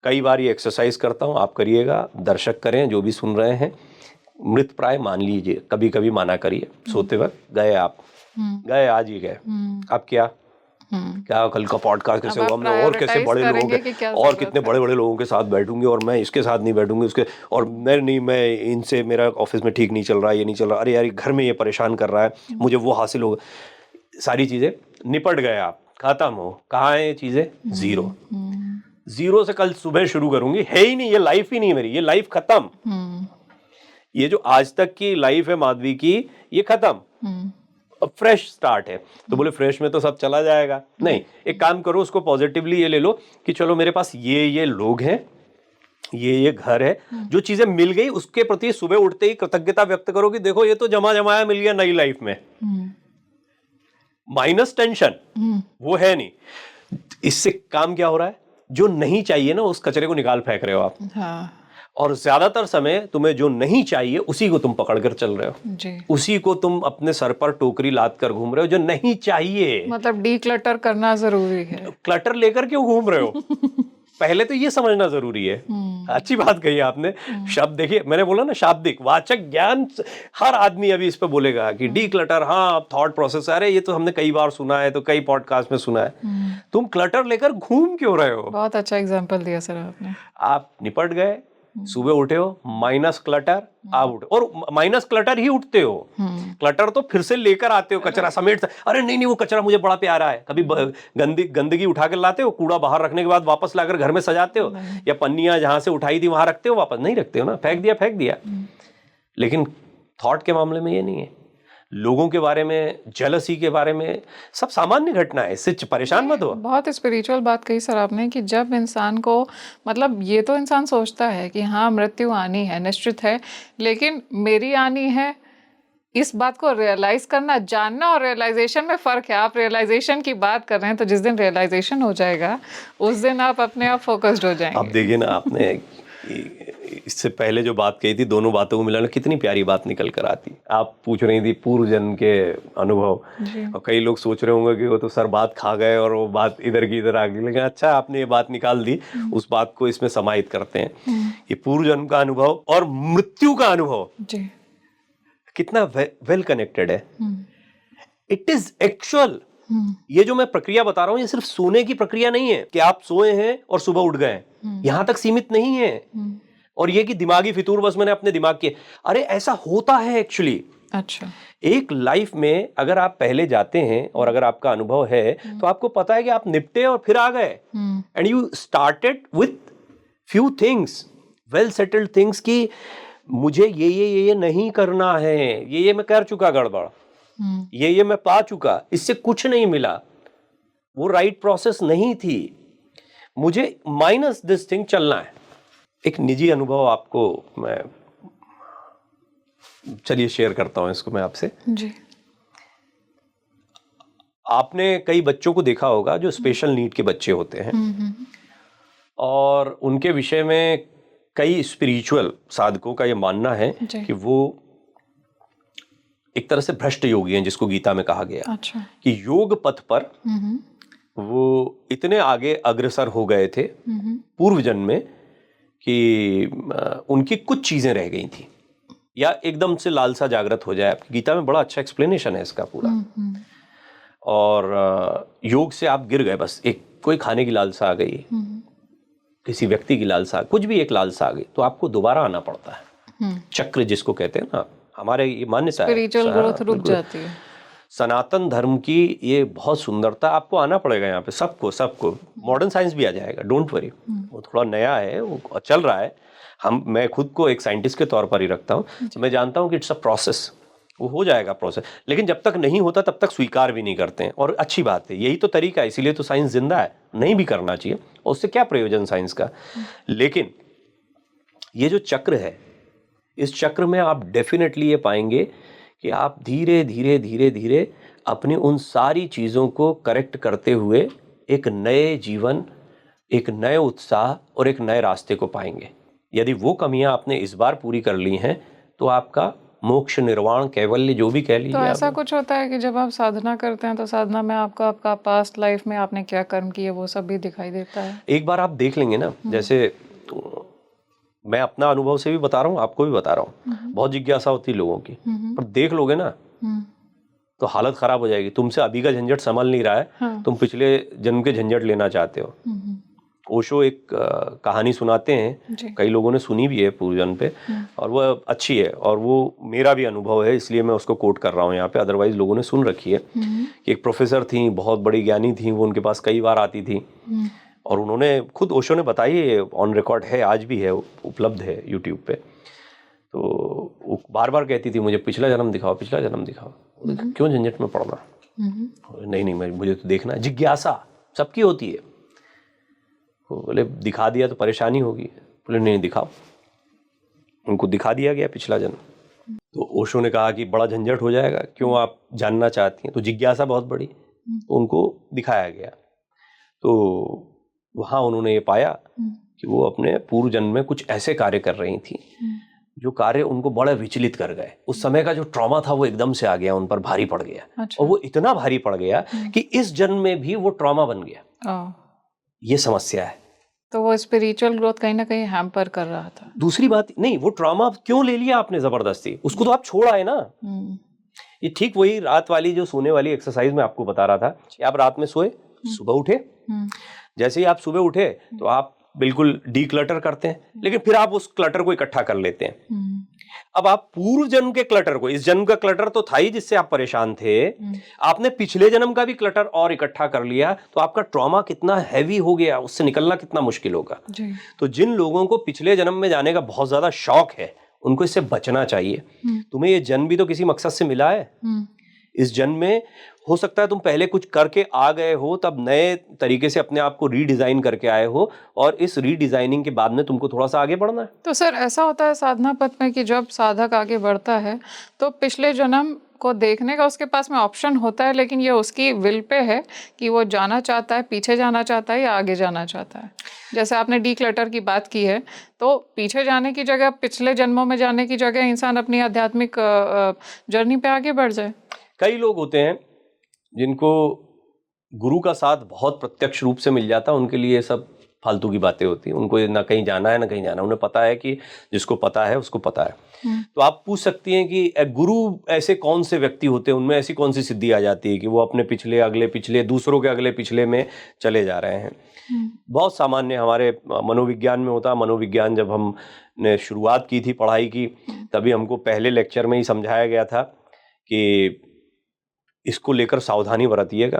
कई बार ये एक्सरसाइज करता हूँ, आप करिएगा, दर्शक करें जो भी सुन रहे हैं, मृत प्राय मान लीजिए, कभी कभी माना करिए, सोते वक्त गए आप, गए आज ही गए, अब क्या क्या कल का पॉडकास्ट कैसे होगा, मैं और कैसे बड़े लोगों के और कितने बड़े बड़े लोगों के साथ बैठूंगी, और मैं इसके साथ नहीं बैठूंगी, उसके, और मैं इनसे, मेरा ऑफिस में ठीक नहीं चल रहा, ये नहीं चल रहा, अरे यार घर में ये परेशान कर रहा है, मुझे वो हासिल होगा, सारी चीजें निपट गए, आप खत्म हो। कहाँ है ये चीजें? जीरो। जीरो से कल सुबह शुरू करूंगी, है ही नहीं, ये लाइफ ही नहीं है मेरी, ये लाइफ खत्म। ये जो आज तक की लाइफ है माधवी की, ये खत्म, अब फ्रेश स्टार्ट है। तो बोले फ्रेश में तो सब चला जाएगा, नहीं, एक काम करो, उसको पॉजिटिवली ये ले लो कि चलो मेरे पास ये लोग हैं, ये घर है, जो चीजें मिल गई उसके प्रति सुबह उठते ही कृतज्ञता व्यक्त करो कि देखो ये तो जमा जमाया मिल गया नई लाइफ में, माइनस टेंशन वो है नहीं। इससे काम क्या हो रहा है? जो नहीं चाहिए ना, उस कचरे को निकाल फेंक रहे हो आप। हाँ। और ज्यादातर समय तुम्हें जो नहीं चाहिए उसी को तुम पकड़ कर चल रहे हो जी। उसी को तुम अपने सर पर टोकरी लाद कर घूम रहे हो, जो नहीं चाहिए। मतलब डीक्लटर करना जरूरी है। क्लटर लेकर क्यों घूम रहे हो? पहले तो ये समझना जरूरी है। अच्छी बात कही आपने। शब्द देखिए, मैंने बोला ना, शाब्दिक वाचक ज्ञान हर आदमी अभी इस पे बोलेगा कि डी क्लटर, हाँ थॉट प्रोसेस, अरे ये तो हमने कई बार सुना है, तो कई पॉडकास्ट में सुना है। तुम क्लटर लेकर घूम क्यों रहे हो? बहुत अच्छा एग्जांपल दिया सर आपने। आप निपट गए, सुबह उठे हो, माइनस क्लटर, आप उठे, और माइनस क्लटर ही उठते हो। क्लटर तो फिर से लेकर आते हो, कचरा समेट, अरे नहीं वो कचरा मुझे बड़ा प्यारा है। कभी गंदगी उठा कर लाते हो, कूड़ा बाहर रखने के बाद वापस लाकर घर में सजाते हो, या पन्नियां जहां से उठाई थी वहां रखते हो, वापस नहीं रखते हो ना, फेंक दिया। लेकिन थॉट के मामले में ये नहीं है। लोगों के बारे में, जेलसी के बारे में, सब सामान्य घटना है, इससे परेशान मत हो। बहुत स्पिरिचुअल बात कही सर आपने कि जब इंसान को, मतलब ये तो इंसान सोचता है कि हाँ मृत्यु आनी है, निश्चित है, लेकिन मेरी आनी है, इस बात को रियलाइज करना, जानना और रियलाइजेशन में फ़र्क है। आप रियलाइजेशन की बात कर रहे हैं, तो जिस दिन रियलाइजेशन हो जाएगा उस दिन आप अपने आप फोकस्ड हो जाएंगे। अब देखिए ना, आपने इससे पहले जो बात कही थी, दोनों बातों को मिलाना कितनी प्यारी बात निकल कर आती। आप पूछ रही थी पूर्व जन्म के अनुभव, और कई लोग सोच रहे होंगे कि वो तो सर बात खा गए और वो बात इधर की इधर आ गई, लेकिन अच्छा आपने ये बात निकाल दी, उस बात को इसमें समाहित करते हैं। ये पूर्व जन्म का अनुभव और मृत्यु का अनुभव जी कितना वेल कनेक्टेड है। It is actual. ये जो मैं प्रक्रिया बता रहा हूं, ये सिर्फ सोने की प्रक्रिया नहीं है कि आप सोए हैं और सुबह उठ गए, यहां तक सीमित नहीं है। और ये कि दिमागी फितूर, बस मैंने अपने दिमाग के, अरे ऐसा होता है एक्चुअली। अच्छा, एक लाइफ में अगर आप पहले जाते हैं और अगर आपका अनुभव है, तो आपको पता है कि आप निपटे और फिर आ गए, and you started with few things, well settled things, कि मुझे ये नहीं करना है, ये मैं कर चुका गड़बड़, ये मैं पा चुका, इससे कुछ नहीं मिला, वो राइट प्रोसेस नहीं थी, मुझे माइनस दिस थिंग चलना है। एक निजी अनुभव आपको मैं, चलिए शेयर करता हूं इसको मैं आपसे। जी। आपने कई बच्चों को देखा होगा जो स्पेशल नीड के बच्चे होते हैं, और उनके विषय में कई स्पिरिचुअल साधकों का यह मानना है कि वो एक तरह से भ्रष्ट योगी हैं, जिसको गीता में कहा गया। अच्छा। कि योग पथ पर वो इतने आगे अग्रसर हो गए थे पूर्व जन्म में कि उनकी कुछ चीजें रह गई थी, या एकदम से लालसा जागृत हो जाए। गीता में बड़ा अच्छा एक्सप्लेनेशन है इसका पूरा। और योग से आप गिर गए, बस एक कोई खाने की लालसा आ गई, किसी व्यक्ति की लालसा, कुछ भी एक लालसा आ गई, तो आपको दोबारा आना पड़ता है। चक्र जिसको कहते हैं ना, हमारे ये मान्यता है, स्पिरिचुअल ग्रोथ रुक जाती है। सनातन धर्म की ये बहुत सुंदरता, आपको आना पड़ेगा यहाँ पे, सबको। मॉडर्न साइंस भी आ जाएगा, डोंट वरी, वो थोड़ा नया है, वो चल रहा है। मैं खुद को एक साइंटिस्ट के तौर पर ही रखता हूँ, मैं जानता हूँ कि इट्स अ प्रोसेस, वो हो जाएगा प्रोसेस, लेकिन जब तक नहीं होता तब तक स्वीकार भी नहीं करते हैं, और अच्छी बात है, यही तो तरीका है, इसीलिए तो साइंस जिंदा है, नहीं भी करना चाहिए, और उससे क्या प्रयोजन साइंस का। लेकिन ये जो चक्र है, इस चक्र में आप डेफिनेटली ये पाएंगे कि आप धीरे धीरे अपनी उन सारी चीज़ों को करेक्ट करते हुए एक नए जीवन एक नए उत्साह और एक नए रास्ते को पाएंगे। यदि वो कमियां आपने इस बार पूरी कर ली हैं तो आपका मोक्ष, निर्वाण, कैवल्य जो भी कह लीजिए। तो ऐसा कुछ होता है कि जब आप साधना करते हैं तो साधना में आपका आपका पास्ट लाइफ में आपने क्या कर्म किए वो सब भी दिखाई देता है? एक बार आप देख लेंगे ना, जैसे मैं अपना अनुभव से भी बता रहा हूँ, आपको भी बता रहा हूँ, बहुत जिज्ञासा होती है लोगों की, पर देख लोगे ना तो हालत खराब हो जाएगी। तुमसे अभी का झंझट संभल नहीं रहा है, हाँ। तुम पिछले जन्म के झंझट लेना चाहते हो। ओशो एक कहानी सुनाते हैं, कई लोगों ने सुनी भी है पूर्वजन्म पे, और वो अच्छी है और वो मेरा भी अनुभव है, इसलिए मैं उसको कोट कर रहा हूँ यहाँ पे, अदरवाइज लोगों ने सुन रखी है। कि एक प्रोफेसर थी, बहुत बड़ी ज्ञानी थी, वो उनके पास कई बार आती थी और उन्होंने खुद, ओशो ने बताई है, ऑन रिकॉर्ड है, आज भी है, उपलब्ध है यूट्यूब पे। तो वो बार बार कहती थी मुझे पिछला जन्म दिखाओ, पिछला जन्म दिखाओ। क्यों झंझट में पड़ना? नहीं, मुझे तो देखना, जिज्ञासा सबकी होती है। बोले दिखा दिया तो परेशानी होगी। बोले नहीं, दिखाओ। उनको दिखा दिया गया पिछला जन्म। तो ओशो ने कहा कि बड़ा झंझट हो जाएगा, क्यों आप जानना चाहती हैं? तो जिज्ञासा बहुत बड़ी, तो उनको दिखाया गया। तो वहाँ उन्होंने ये पाया कि वो अपने पूर्व जन्म में कुछ ऐसे कार्य कर रही थी जो कार्य उनको बड़ा विचलित कर गए। उस समय का जो ट्रॉमा था वो एकदम से आ गया, उन पर भारी पड़ गया। अच्छा। और वो इतना भारी पड़ गया कि इस जन्म में भी वो ट्रॉमा बन गया। ये समस्या है। तो वो स्पिरिचुअल ग्रोथ कहीं ना कहीं हैम्पर कर रहा था। दूसरी बात नहीं, वो ट्रॉमा क्यों ले लिया आपने जबरदस्ती? उसको तो आप छोड़ आए ना। ये ठीक वही रात वाली जो सोने वाली एक्सरसाइज में आपको बता रहा था कि आप रात में सोए, सुबह उठे, जैसे ही आप सुबह उठे तो आप बिल्कुल डीक्लटर करते हैं, लेकिन फिर आप उस क्लटर को इकट्ठा कर लेते हैं। अब आप पूर्व जन्म के क्लटर को, इस जन्म का क्लटर तो था ही जिससे आप परेशान थे, आपने पिछले जन्म का भी क्लटर और इकट्ठा कर लिया, तो आपका ट्रॉमा कितना हैवी हो गया, उससे निकलना कितना मुश्किल होगा। तो जिन लोगों को पिछले जन्म में जाने का बहुत ज्यादा शौक है, उनको इससे बचना चाहिए। तुम्हें ये जन्म भी तो किसी मकसद से मिला है। इस जन्म में हो सकता है तुम पहले कुछ करके आ गए हो, तब नए तरीके से अपने आप को रीडिजाइन करके आए हो, और इस रीडिजाइनिंग के बाद में तुमको थोड़ा सा आगे बढ़ना है। तो सर ऐसा होता है साधना पथ में कि जब साधक आगे बढ़ता है तो पिछले जन्म को देखने का उसके पास में ऑप्शन होता है, लेकिन ये उसकी विल पे है कि वो जाना चाहता है, पीछे जाना चाहता है या आगे जाना चाहता है। जैसे आपने डीक्लटर की बात की है, तो पीछे जाने की जगह, पिछले जन्मों में जाने की जगह इंसान अपनी आध्यात्मिक जर्नी पे आगे बढ़ जाए। कई लोग होते हैं जिनको गुरु का साथ बहुत प्रत्यक्ष रूप से मिल जाता है, उनके लिए सब फालतू की बातें होती हैं। उनको ना कहीं जाना है ना कहीं जाना, उन्हें पता है कि जिसको पता है उसको पता है। तो आप पूछ सकती हैं कि गुरु ऐसे कौन से व्यक्ति होते हैं, उनमें ऐसी कौन सी सिद्धि आ जाती है कि वो अपने पिछले, अगले पिछले, दूसरों के अगले पिछले में चले जा रहे हैं। बहुत सामान्य हमारे मनोविज्ञान में होता है। मनोविज्ञान जब हमने शुरुआत की थी पढ़ाई की, तभी हमको पहले लेक्चर में ही समझाया गया था कि इसको लेकर सावधानी बरतिएगा।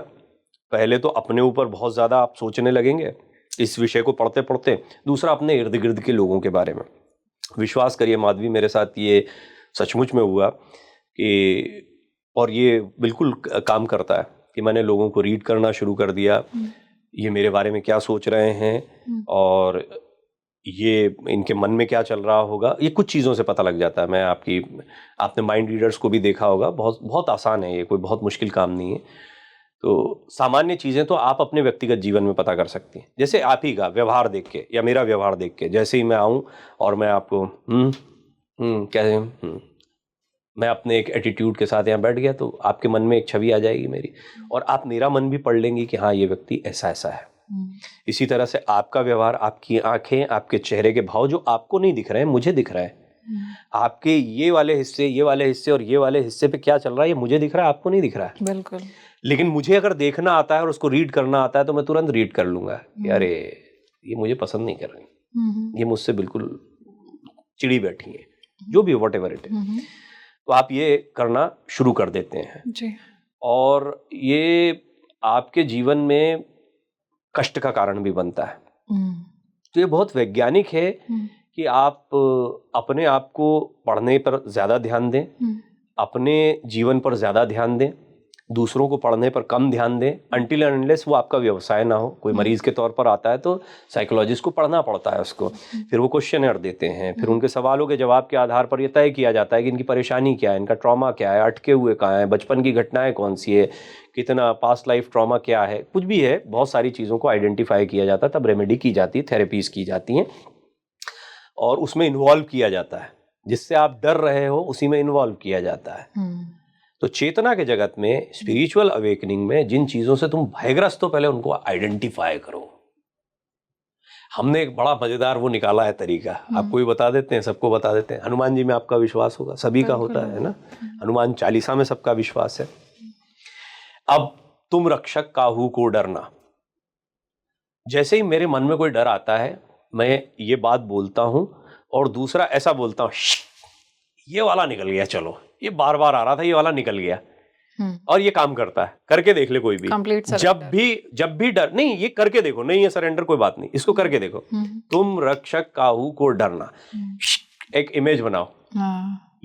पहले तो अपने ऊपर बहुत ज़्यादा आप सोचने लगेंगे इस विषय को पढ़ते पढ़ते, दूसरा अपने इर्द गिर्द के लोगों के बारे में। विश्वास करिए माधवी, मेरे साथ ये सचमुच में हुआ कि, और ये बिल्कुल काम करता है कि मैंने लोगों को रीड करना शुरू कर दिया, ये मेरे बारे में क्या सोच रहे हैं और ये इनके मन में क्या चल रहा होगा, ये कुछ चीज़ों से पता लग जाता है। आपने माइंड रीडर्स को भी देखा होगा, बहुत बहुत आसान है ये, कोई बहुत मुश्किल काम नहीं है। तो सामान्य चीज़ें तो आप अपने व्यक्तिगत जीवन में पता कर सकती हैं। जैसे आप ही का व्यवहार देख के या मेरा व्यवहार देख के, जैसे ही मैं आऊँ और मैं आपको कैसे मैं अपने एक एटीट्यूड के साथ यहाँ बैठ गया, तो आपके मन में एक छवि आ जाएगी मेरी, और आप मेरा मन भी पढ़ लेंगी कि हाँ ये व्यक्ति ऐसा ऐसा है। इसी तरह से आपका व्यवहार, आपकी आंखें, आपके चेहरे के भाव जो आपको नहीं दिख रहे हैं, मुझे दिख रहा है। आपके ये वाले हिस्से और ये वाले हिस्से पे क्या चल रहा है, ये मुझे दिख रहा है, आपको नहीं दिख रहा है। बिल्कुल। लेकिन मुझे अगर देखना आता है और उसको रीड करना आता है तो मैं तुरंत रीड कर लूंगा कि अरे ये मुझे पसंद नहीं कर रही, ये मुझसे बिल्कुल चिड़ी बैठी है, जो भी वॉट एवर इट है। तो आप ये करना शुरू कर देते हैं जी। और ये आपके जीवन में कष्ट का कारण भी बनता है। तो ये बहुत वैज्ञानिक है कि आप अपने आप को पढ़ने पर ज़्यादा ध्यान दें, अपने जीवन पर ज़्यादा ध्यान दें, दूसरों को पढ़ने पर कम ध्यान दें, अनटिल एंड अनलेस वो आपका व्यवसाय ना हो। कोई मरीज के तौर पर आता है तो साइकोलॉजिस्ट को पढ़ना पड़ता है उसको, फिर वो क्वेश्चनर देते हैं, फिर उनके सवालों के जवाब के आधार पर ये तय किया जाता है कि इनकी परेशानी क्या है, इनका ट्रॉमा क्या है, अटके हुए कहाँ हैं, बचपन की घटनाएं कौन सी है, कितना पास्ट लाइफ ट्रॉमा क्या है, कुछ भी है, बहुत सारी चीज़ों को आइडेंटिफाई किया जाता है, तब रेमेडी की जाती है, थेरेपीज की जाती हैं और उसमें इन्वॉल्व किया जाता है। जिससे आप डर रहे हो उसी में इन्वॉल्व किया जाता है। तो चेतना के जगत में, स्पिरिचुअल अवेकनिंग में, जिन चीजों से तुम भयग्रस्त हो पहले उनको आइडेंटिफाई करो। हमने एक बड़ा मजेदार वो निकाला है तरीका, आपको भी बता देते हैं, सबको बता देते हैं। हनुमान जी में आपका विश्वास होगा, सभी का होता है ना, हनुमान चालीसा में सबका विश्वास है। अब तुम रक्षक काहू को डरना, जैसे ही मेरे मन में कोई डर आता है मैं ये बात बोलता हूं और दूसरा ऐसा बोलता हूं, ये वाला निकल गया, चलो ये बार बार आ रहा था, ये वाला निकल गया, और ये काम करता है। करके देख ले कोई भी, जब भी डर नहीं, ये करके देखो, नहीं ये सरेंडर कोई बात नहीं, इसको करके देखो। तुम रक्षक काहू को डरना, एक इमेज बनाओ,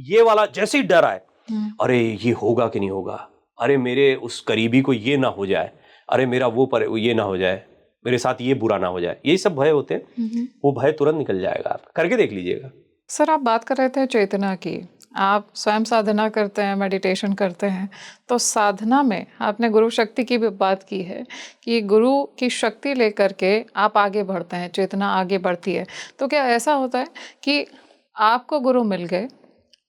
ये वाला जैसे ही डर आए, अरे ये होगा कि नहीं होगा, अरे मेरे उस करीबी को ये ना हो जाए, अरे मेरा वो ये ना हो जाए, मेरे साथ ये बुरा ना हो जाए, यही सब भय होते हैं। वो भय तुरंत निकल जाएगा, आप करके देख लीजिएगा। सर, आप बात कर रहे थे चेतना की, आप स्वयं साधना करते हैं, मेडिटेशन करते हैं, तो साधना में आपने गुरु शक्ति की भी बात की है कि गुरु की शक्ति लेकर के आप आगे बढ़ते हैं, चेतना आगे बढ़ती है। तो क्या ऐसा होता है कि आपको गुरु मिल गए,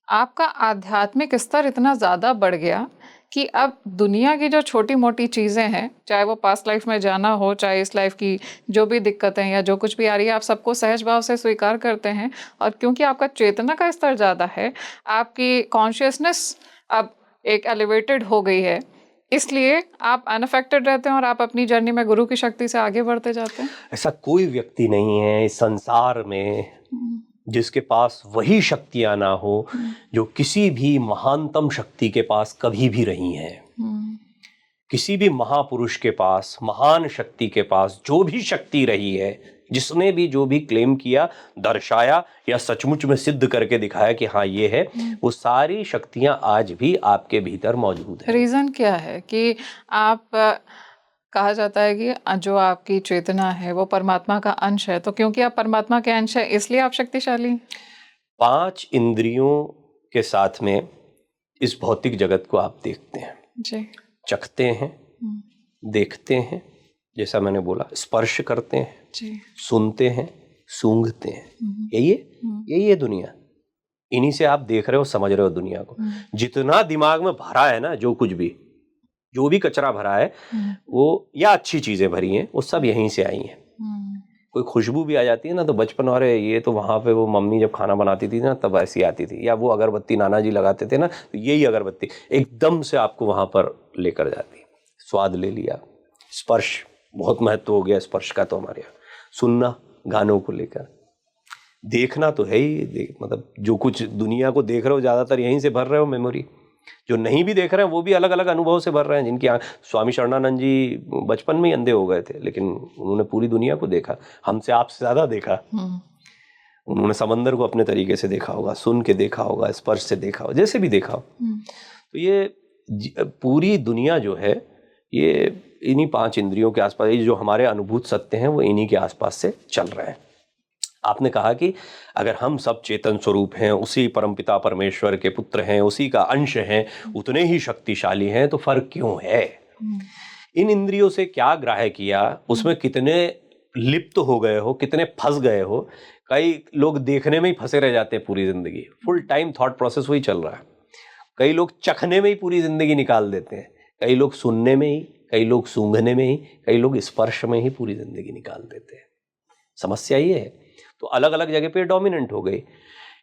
आपका आध्यात्मिक स्तर इतना ज़्यादा बढ़ गया कि अब दुनिया की जो छोटी मोटी चीज़ें हैं, चाहे वो पास्ट लाइफ में जाना हो, चाहे इस लाइफ की जो भी दिक्कतें या जो कुछ भी आ रही है, आप सबको सहज भाव से स्वीकार करते हैं। और क्योंकि आपका चेतना का स्तर ज़्यादा है, आपकी कॉन्शियसनेस अब एक एलिवेटेड हो गई है, इसलिए आप अनअफेक्टेड रहते हैं और आप अपनी जर्नी में गुरु की शक्ति से आगे बढ़ते जाते हैं। ऐसा कोई व्यक्ति नहीं है इस संसार में जिसके पास वही शक्तियां ना हो जो किसी भी महानतम शक्ति के पास कभी भी रही हैं। किसी भी महापुरुष के पास, महान शक्ति के पास जो भी शक्ति रही है, जिसने भी जो भी क्लेम किया, दर्शाया या सचमुच में सिद्ध करके दिखाया कि हाँ ये है, वो सारी शक्तियां आज भी आपके भीतर मौजूद है। रीजन क्या है कि आप कहा जाता है कि जो आपकी चेतना है वो परमात्मा का अंश है, तो क्योंकि आप परमात्मा के अंश है इसलिए आप शक्तिशाली हैं। 5 इंद्रियों के साथ में इस भौतिक जगत को आप देखते हैं जी, चखते हैं, देखते हैं, जैसा मैंने बोला, स्पर्श करते हैं जी, सुनते हैं, सूंघते हैं, यही है दुनिया। इन्हीं से आप देख रहे हो, समझ रहे हो दुनिया को। जितना दिमाग में भरा है ना, जो भी कचरा भरा है, वो या अच्छी चीजें भरी हैं, वो सब यहीं से आई हैं। कोई खुशबू भी आ जाती है ना तो बचपन, अरे ये तो वहां पे वो मम्मी जब खाना बनाती थी ना तब ऐसी आती थी, या वो अगरबत्ती नाना जी लगाते थे ना, तो यही अगरबत्ती एकदम से आपको वहां पर लेकर जाती। स्वाद ले लिया, स्पर्श बहुत महत्व हो गया स्पर्श का तो हमारे यहाँ, सुनना गानों को लेकर, देखना तो है ही, मतलब जो कुछ दुनिया को देख रहे हो ज्यादातर यहीं से भर रहे हो मेमोरी। जो नहीं भी देख रहे हैं वो भी अलग अलग अनुभव से भर रहे हैं। जिनकी स्वामी शरणानंद जी बचपन में ही अंधे हो गए थे, लेकिन उन्होंने पूरी दुनिया को देखा, हमसे आपसे ज्यादा देखा। उन्होंने समंदर को अपने तरीके से देखा होगा, सुन के देखा होगा, स्पर्श से देखा होगा, जैसे भी देखा हो। तो ये पूरी दुनिया जो है ये इन्हीं 5 इंद्रियों के आसपास, ये जो हमारे अनुभूत सत्य हैं वो इन्हीं के आसपास से चल रहे हैं। आपने कहा कि अगर हम सब चेतन स्वरूप हैं, उसी परमपिता परमेश्वर के पुत्र हैं, उसी का अंश हैं, उतने ही शक्तिशाली हैं, तो फर्क क्यों है? इन इंद्रियों से क्या ग्राह्य किया, उसमें कितने लिप्त हो गए हो, कितने फंस गए हो। कई लोग देखने में ही फंसे रह जाते हैं पूरी जिंदगी, फुल टाइम थॉट प्रोसेस वही चल रहा है। कई लोग चखने में ही पूरी जिंदगी निकाल देते हैं, कई लोग सुनने में ही, कई लोग सूंघने में ही, कई लोग स्पर्श में ही पूरी जिंदगी निकाल देते हैं। समस्या ये है। तो अलग अलग जगह पे डोमिनेंट हो गई।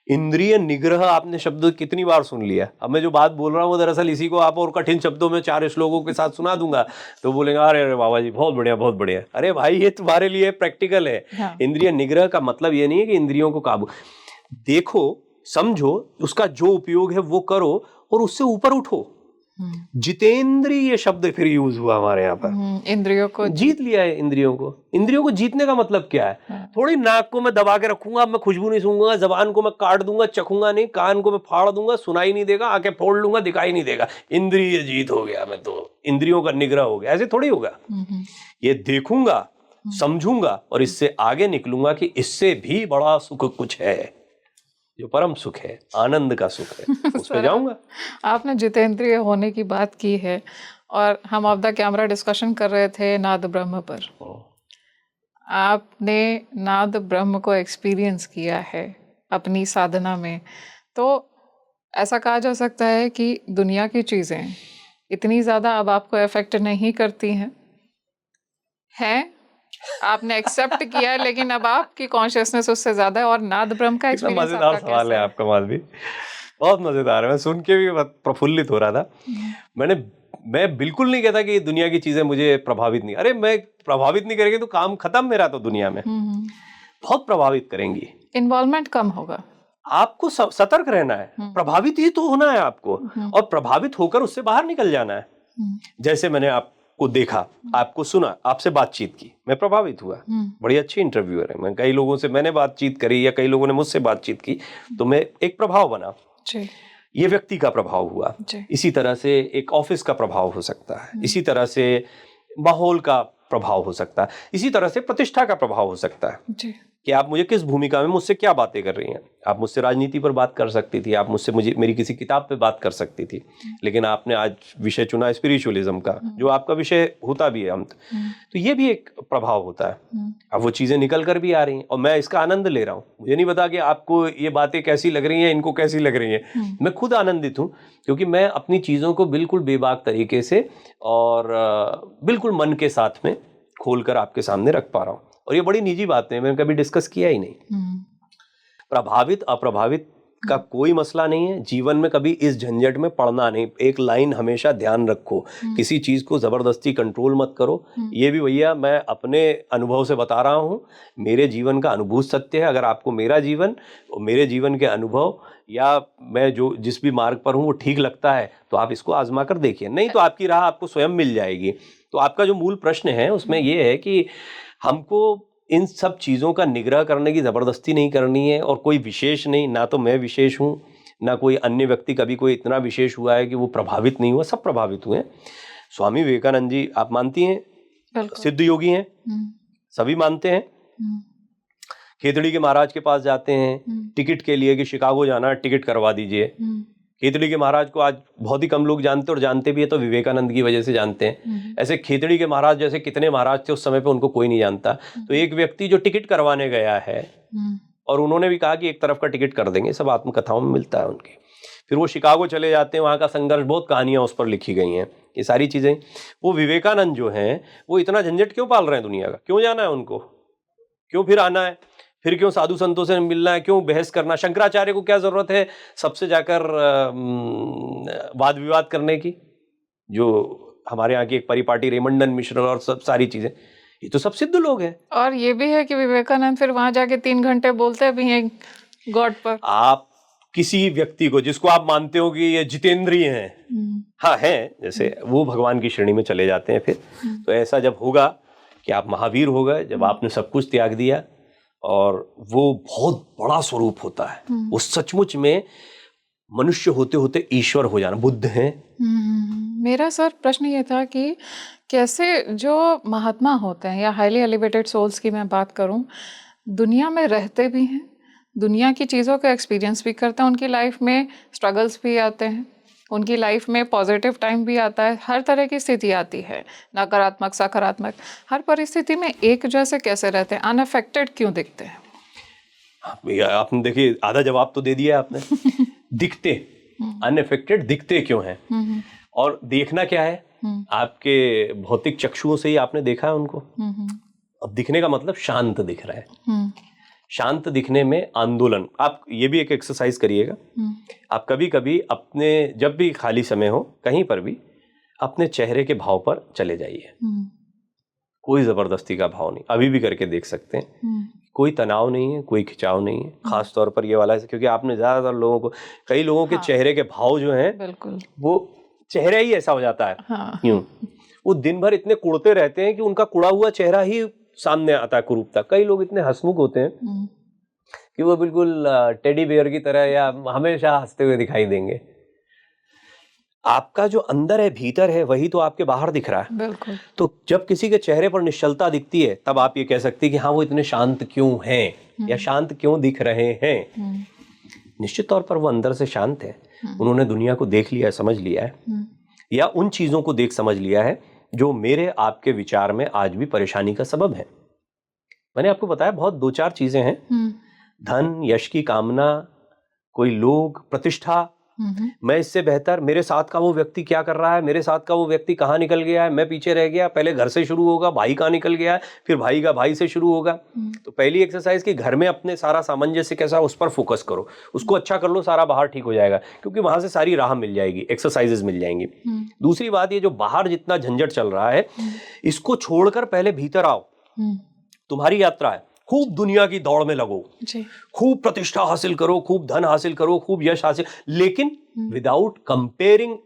इंद्रिय निग्रह आपने शब्द कितनी बार सुन लिया। अब मैं जो बात बोल रहा हूँ वो दरअसल इसी को आप और कठिन शब्दों में 4 श्लोकों के साथ सुना दूंगा तो बोलेंगे अरे अरे बाबा जी बहुत बढ़िया बहुत बढ़िया। अरे भाई ये तुम्हारे लिए प्रैक्टिकल है। हाँ। इंद्रिय निग्रह का मतलब ये नहीं है कि इंद्रियों को काबू, देखो समझो, उसका जो उपयोग है वो करो और उससे ऊपर उठो। जितेंद्रिय शब्द फिर यूज हुआ हमारे यहाँ पर। इंद्रियों को जीत लिया है। इंद्रियों को जीतने का मतलब क्या है? थोड़ी नाक को मैं दबा के रखूंगा, मैं खुशबू नहीं सूंघूंगा, जबान को मैं काट दूंगा, चखूंगा नहीं, कान को मैं फाड़ दूंगा, सुनाई नहीं देगा, आंखें फोड़ लूंगा, दिखाई नहीं देगा, इंद्रिय जीत हो गया, मैं तो इंद्रियों का निग्रह हो गया। ऐसे थोड़ी होगा। ये देखूंगा, समझूंगा और इससे आगे निकलूंगा कि इससे भी बड़ा सुख कुछ है, जो परम सुख है, आनंद का सुख है, उस पे जाऊंगा। आपने जितेंद्रिय होने की बात की है और हम ऑफ द कैमरा डिस्कशन कर रहे थे नाद ब्रह्म पर। आपने नाद ब्रह्म को एक्सपीरियंस किया है अपनी साधना में, तो ऐसा कहा जा सकता है कि दुनिया की चीज़ें इतनी ज़्यादा अब आपको अफेक्ट नहीं करती हैं, आपने एक्सेप्ट किया है, लेकिन अब आपकी कॉन्शियसनेस उससे ज्यादा है। और नाद ब्रह्म का एक्सपीरियंस मजेदार सवाल है आपका माधवी, बहुत मजेदार है। मैं सुन के भी प्रफुल्लित हो रहा था। मैं बिल्कुल नहीं कहता कि दुनिया की चीजें मुझे प्रभावित नहीं, अरे मैं प्रभावित नहीं करेंगे तो काम खत्म मेरा तो दुनिया में। बहुत प्रभावित करेंगी, इन्वॉल्वमेंट कम होगा। आपको सतर्क रहना है, प्रभावित ही तो होना है आपको, और प्रभावित होकर उससे बाहर निकल जाना है। जैसे मैंने आपको देखा, आपको सुना, आपसे बातचीत की, मैं प्रभावित हुआ, बड़ी अच्छी इंटरव्यूअर है, मैं कई लोगों से मैंने बातचीत करी या कई लोगों ने मुझसे बातचीत की, तो मैं एक प्रभाव बना। ये व्यक्ति का प्रभाव हुआ, इसी तरह से एक ऑफिस का प्रभाव हो सकता है, इसी तरह से माहौल का प्रभाव हो सकता है, इसी तरह से प्रतिष्ठा का प्रभाव हो सकता है कि आप मुझे किस भूमिका में मुझसे क्या बातें कर रही हैं। आप मुझसे राजनीति पर बात कर सकती थी, आप मुझसे मेरी किसी किताब पे बात कर सकती थी, लेकिन आपने आज विषय चुना स्पिरिचुअलिज्म का, जो आपका विषय होता भी है हम तो ये भी एक प्रभाव होता है। अब वो चीज़ें निकल कर भी आ रही हैं और मैं इसका आनंद ले रहा हूँ। मुझे नहीं पता कि आपको ये बातें कैसी लग रही हैं, इनको कैसी लग रही हैं, मैं खुद आनंदित हूँ क्योंकि मैं अपनी चीज़ों को बिल्कुल बेबाक तरीके से और बिल्कुल मन के साथ में खोल कर आपके सामने रख पा रहा हूँ। और ये बड़ी निजी बात है, मैंने कभी डिस्कस किया ही नहीं। प्रभावित अप्रभावित का कोई मसला नहीं है, जीवन में कभी इस झंझट में पड़ना नहीं। एक लाइन हमेशा ध्यान रखो, किसी चीज को जबरदस्ती कंट्रोल मत करो। ये भी भैया मैं अपने अनुभव से बता रहा हूँ, मेरे जीवन का अनुभूत सत्य है। अगर आपको मेरा जीवन और मेरे जीवन के अनुभव या मैं जो जिस भी मार्ग पर हूँ वो ठीक लगता है तो आप इसको आजमा कर देखिए, नहीं तो आपकी राह आपको स्वयं मिल जाएगी। तो आपका जो मूल प्रश्न है उसमें ये है कि हमको इन सब चीज़ों का निग्रह करने की ज़बरदस्ती नहीं करनी है, और कोई विशेष नहीं, ना तो मैं विशेष हूँ ना कोई अन्य व्यक्ति कभी कोई इतना विशेष हुआ है कि वो प्रभावित नहीं हुआ, सब प्रभावित हुए हैं। स्वामी विवेकानंद जी आप मानती हैं सिद्ध योगी हैं, सभी मानते हैं। खेतड़ी के महाराज के पास जाते हैं टिकट के लिए कि शिकागो जाना, टिकट करवा दीजिए। खेतड़ी के महाराज को आज बहुत ही कम लोग जानते, और जानते भी है तो विवेकानंद की वजह से जानते हैं। ऐसे खेतड़ी के महाराज जैसे कितने महाराज थे उस समय पे, उनको कोई नहीं जानता। तो एक व्यक्ति जो टिकट करवाने गया है और उन्होंने भी कहा कि एक तरफ का टिकट कर देंगे, सब आत्मकथाओं में मिलता है उनकी। फिर वो शिकागो चले जाते हैं, वहाँ का संघर्ष, बहुत कहानियाँ उस पर लिखी गई हैं, ये सारी चीज़ें। वो विवेकानंद जो हैं वो इतना झंझट क्यों पाल रहे हैं दुनिया का, क्यों जाना है उनको, क्यों फिर आना है, फिर क्यों साधु संतों से मिलना है, क्यों बहस करना। शंकराचार्य को क्या जरूरत है सबसे जाकर वाद विवाद करने की, जो हमारे यहाँ की एक परिपाटी रेमंडन मिश्र और सब सारी चीजें, ये तो सब सिद्ध लोग हैं। और ये भी है कि विवेकानंद फिर वहां जाके 3 घंटे बोलते भी हैं गॉड पर। आप किसी व्यक्ति को जिसको आप मानते हो कि ये जितेंद्रिय हैं, हाँ हैं, जैसे वो भगवान की श्रेणी में चले जाते हैं। फिर तो ऐसा जब होगा कि आप महावीर हो गए, जब आपने सब कुछ त्याग दिया, और वो बहुत बड़ा स्वरूप होता है, वो सचमुच में मनुष्य होते होते ईश्वर हो जाना, बुद्ध हैं। मेरा सर प्रश्न ये था कि कैसे जो महात्मा होते हैं या हाईली एलिवेटेड सोल्स की मैं बात करूं, दुनिया में रहते भी हैं, दुनिया की चीज़ों का एक्सपीरियंस भी करते हैं, उनकी लाइफ में स्ट्रगल्स भी आते हैं, उनकी लाइफ में पॉजिटिव टाइम भी आता है, हर तरह की स्थिति आती है, नकारात्मक सकारात्मक, हर परिस्थिति में एक जैसे कैसे रहते हैं, अनअफेक्टेड क्यों दिखते हैं? आपने देखिए आधा जवाब तो दे दिया आपने। दिखते अनअफेक्टेड दिखते क्यों हैं, और देखना क्या है, आपके भौतिक चक्षुओं से ही आपने देखा है उनको। अब दिखने का मतलब शांत दिख रहा है। शांत दिखने में आंदोलन, आप ये भी एक एक्सरसाइज करिएगा। आप कभी कभी अपने जब भी खाली समय हो कहीं पर भी अपने चेहरे के भाव पर चले जाइए। कोई जबरदस्ती का भाव नहीं, अभी भी करके देख सकते हैं। कोई तनाव नहीं है, कोई खिंचाव नहीं है, खास तौर पर ये वाला है, क्योंकि आपने ज्यादातर लोगों को, कई लोगों के चेहरे के भाव जो हैं बिल्कुल वो चेहरा ही ऐसा हो जाता है। हाँ। क्यों? वो दिन भर इतने कुड़ते रहते हैं कि उनका कुड़ा हुआ चेहरा ही सामने आता है कुरूपता। कई लोग इतने हंसमुख होते हैं कि वो बिल्कुल टेडी बेयर की तरह या हमेशा हंसते हुए दिखाई देंगे। आपका जो अंदर है, भीतर है, वही तो आपके बाहर दिख रहा है। बिल्कुल। तो जब किसी के चेहरे पर निश्चलता दिखती है, तब आप ये कह सकते हैं कि हाँ, वो इतने शांत क्यों हैं या शांत क्यों दिख रहे हैं। निश्चित तौर पर वो अंदर से शांत है। उन्होंने दुनिया को देख लिया है, समझ लिया है, या उन चीजों को देख समझ लिया है जो मेरे आपके विचार में आज भी परेशानी का सबब है। मैंने आपको बताया बहुत 2-4 चीजें हैं। धन, यश की कामना, कोई लोग, प्रतिष्ठा, मैं इससे बेहतर, मेरे साथ का वो व्यक्ति क्या कर रहा है, मेरे साथ का वो व्यक्ति कहाँ निकल गया है, मैं पीछे रह गया। पहले घर से शुरू होगा, भाई कहाँ निकल गया है, फिर भाई का भाई से शुरू होगा। तो पहली एक्सरसाइज कि घर में अपने सारा सामंजस्य कैसा, उस पर फोकस करो, उसको अच्छा कर लो, सारा बाहर ठीक हो जाएगा, क्योंकि वहां से सारी राह मिल जाएगी, एक्सरसाइजेज मिल जाएंगी। दूसरी बात, ये जो बाहर जितना झंझट चल रहा है, इसको छोड़कर पहले भीतर आओ। तुम्हारी यात्रा है, खूब दुनिया की दौड़ में लगो, खूब प्रतिष्ठा हासिल करो, खूब धन हासिल करो, खूब यश हासिल, लेकिन without comparing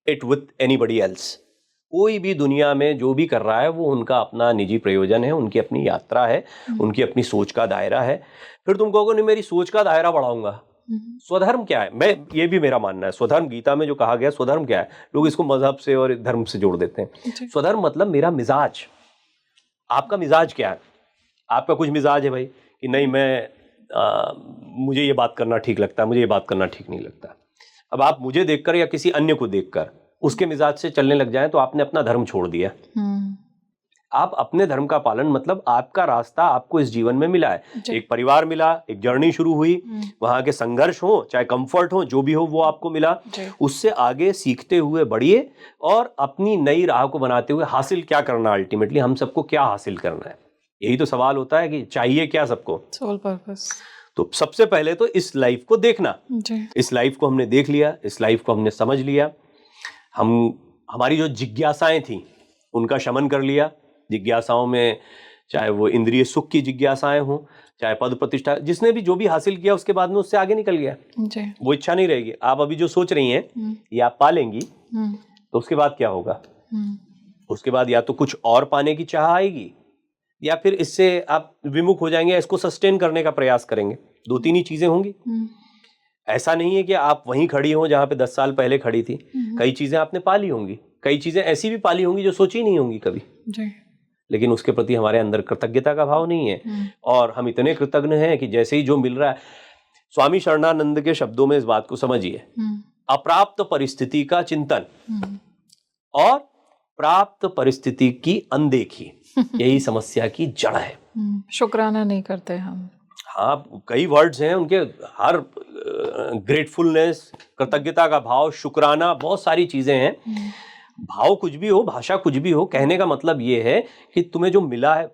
it with anybody else. कोई भी दुनिया में जो भी कर रहा है वो उनका अपना निजी प्रयोजन है, उनकी अपनी यात्रा है, उनकी अपनी सोच का दायरा है। फिर तुम कहोगे नहीं, मेरी सोच का दायरा बढ़ाऊंगा। स्वधर्म क्या है? मैं, ये भी मेरा मानना है, स्वधर्म गीता में जो कहा गया, स्वधर्म क्या है? लोग इसको मजहब से और धर्म से जोड़ देते हैं। स्वधर्म मतलब मेरा मिजाज। आपका मिजाज क्या है? आपका कुछ मिजाज है भाई कि नहीं, मुझे ये बात करना ठीक लगता है, मुझे ये बात करना ठीक नहीं लगता। अब आप मुझे देखकर या किसी अन्य को देखकर उसके मिजाज से चलने लग जाएं तो आपने अपना धर्म छोड़ दिया। आप अपने धर्म का पालन, मतलब आपका रास्ता आपको इस जीवन में मिला है, एक परिवार मिला, एक जर्नी शुरू हुई, वहां के संघर्ष हो चाहे कंफर्ट हो, जो भी हो वो आपको मिला, उससे आगे सीखते हुए बढ़िए और अपनी नई राह को बनाते हुए हासिल क्या करना, अल्टीमेटली हम सबको क्या हासिल करना है, यही तो सवाल होता है कि चाहिए क्या सबको, सोल पर्पस। तो सबसे पहले तो इस लाइफ को देखना। इस लाइफ को हमने देख लिया, इस लाइफ को हमने समझ लिया, हमारी जो जिज्ञासाएं थी उनका शमन कर लिया। जिज्ञासाओं में चाहे वो इंद्रिय सुख की जिज्ञासाएं हो, चाहे पद प्रतिष्ठा, जिसने भी जो भी हासिल किया उसके बाद में उससे आगे निकल गया, वो इच्छा नहीं रहेगी। आप अभी जो सोच रही हैं ये आप पा लेंगी, तो उसके बाद क्या होगा? उसके बाद या तो कुछ और पाने की चाह आएगी, या फिर इससे आप विमुख हो जाएंगे, इसको सस्टेन करने का प्रयास करेंगे। 2-3 ही चीजें होंगी। ऐसा नहीं है कि आप वहीं खड़ी हो जहां पे 10 साल पहले खड़ी थी। कई चीजें आपने पाली होंगी, कई चीजें ऐसी भी पाली होंगी जो सोची नहीं होंगी कभी, लेकिन उसके प्रति हमारे अंदर कृतज्ञता का भाव नहीं है। और हम इतने कृतज्ञ हैं कि जैसे ही जो मिल रहा है, स्वामी शरणानंद के शब्दों में इस बात को समझिए, अप्राप्त परिस्थिति का चिंतन और प्राप्त परिस्थिति की अनदेखी, यही समस्या की जड़ है। शुक्राना नहीं करते हम। हाँ, कई वर्ड्स हैं उनके, हर ग्रेटफुलनेस, कृतज्ञता का भाव, शुक्राना, बहुत सारी चीजें हैं। भाव कुछ भी हो, भाषा कुछ भी हो, कहने का मतलब ये है कि तुम्हें जो मिला है,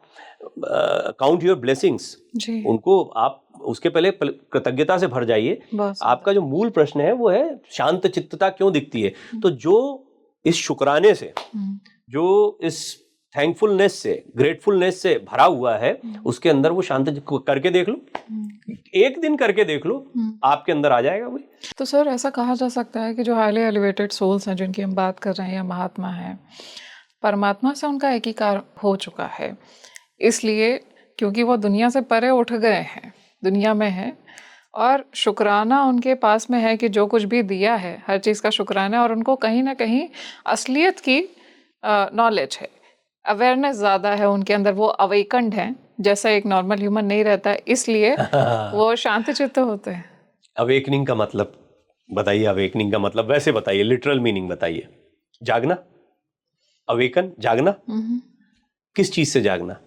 काउंट योर ब्लेसिंग्स, उनको आप उसके पहले कृतज्ञता से भर जाइए। आपका जो मूल प्रश्न है वो है शांत चित्तता क्यों दिखती है? तो जो इस शुक्राने से, जो इस थैंकफुलनेस से, ग्रेटफुलनेस से भरा हुआ है, उसके अंदर वो शांत करके देख लो, एक दिन करके देख लो, आपके अंदर आ जाएगा वही। तो सर, ऐसा कहा जा सकता है कि जो हाईली एलिवेटेड सोल्स हैं जिनकी हम बात कर रहे हैं, या महात्मा हैं, परमात्मा से उनका एकीकार हो चुका है, इसलिए क्योंकि वो दुनिया से परे उठ गए हैं, दुनिया में है, और शुक्राना उनके पास में है कि जो कुछ भी दिया है हर चीज़ का शुक्राना, और उनको कहीं ना कहीं असलियत की नॉलेज है, अवेयरनेस ज़्यादा है उनके अंदर, वो अवेकन्ड हैं, जैसा एक नॉर्मल ह्यूमन नहीं रहता, इसलिए वो शांत चित्त होते हैं। अवेकनिंग का मतलब बताइए, अवेकनिंग का मतलब वैसे बताइए, लिटरल मीनिंग बताइए। जागना, अवेकन, जागना, किस चीज से जागना?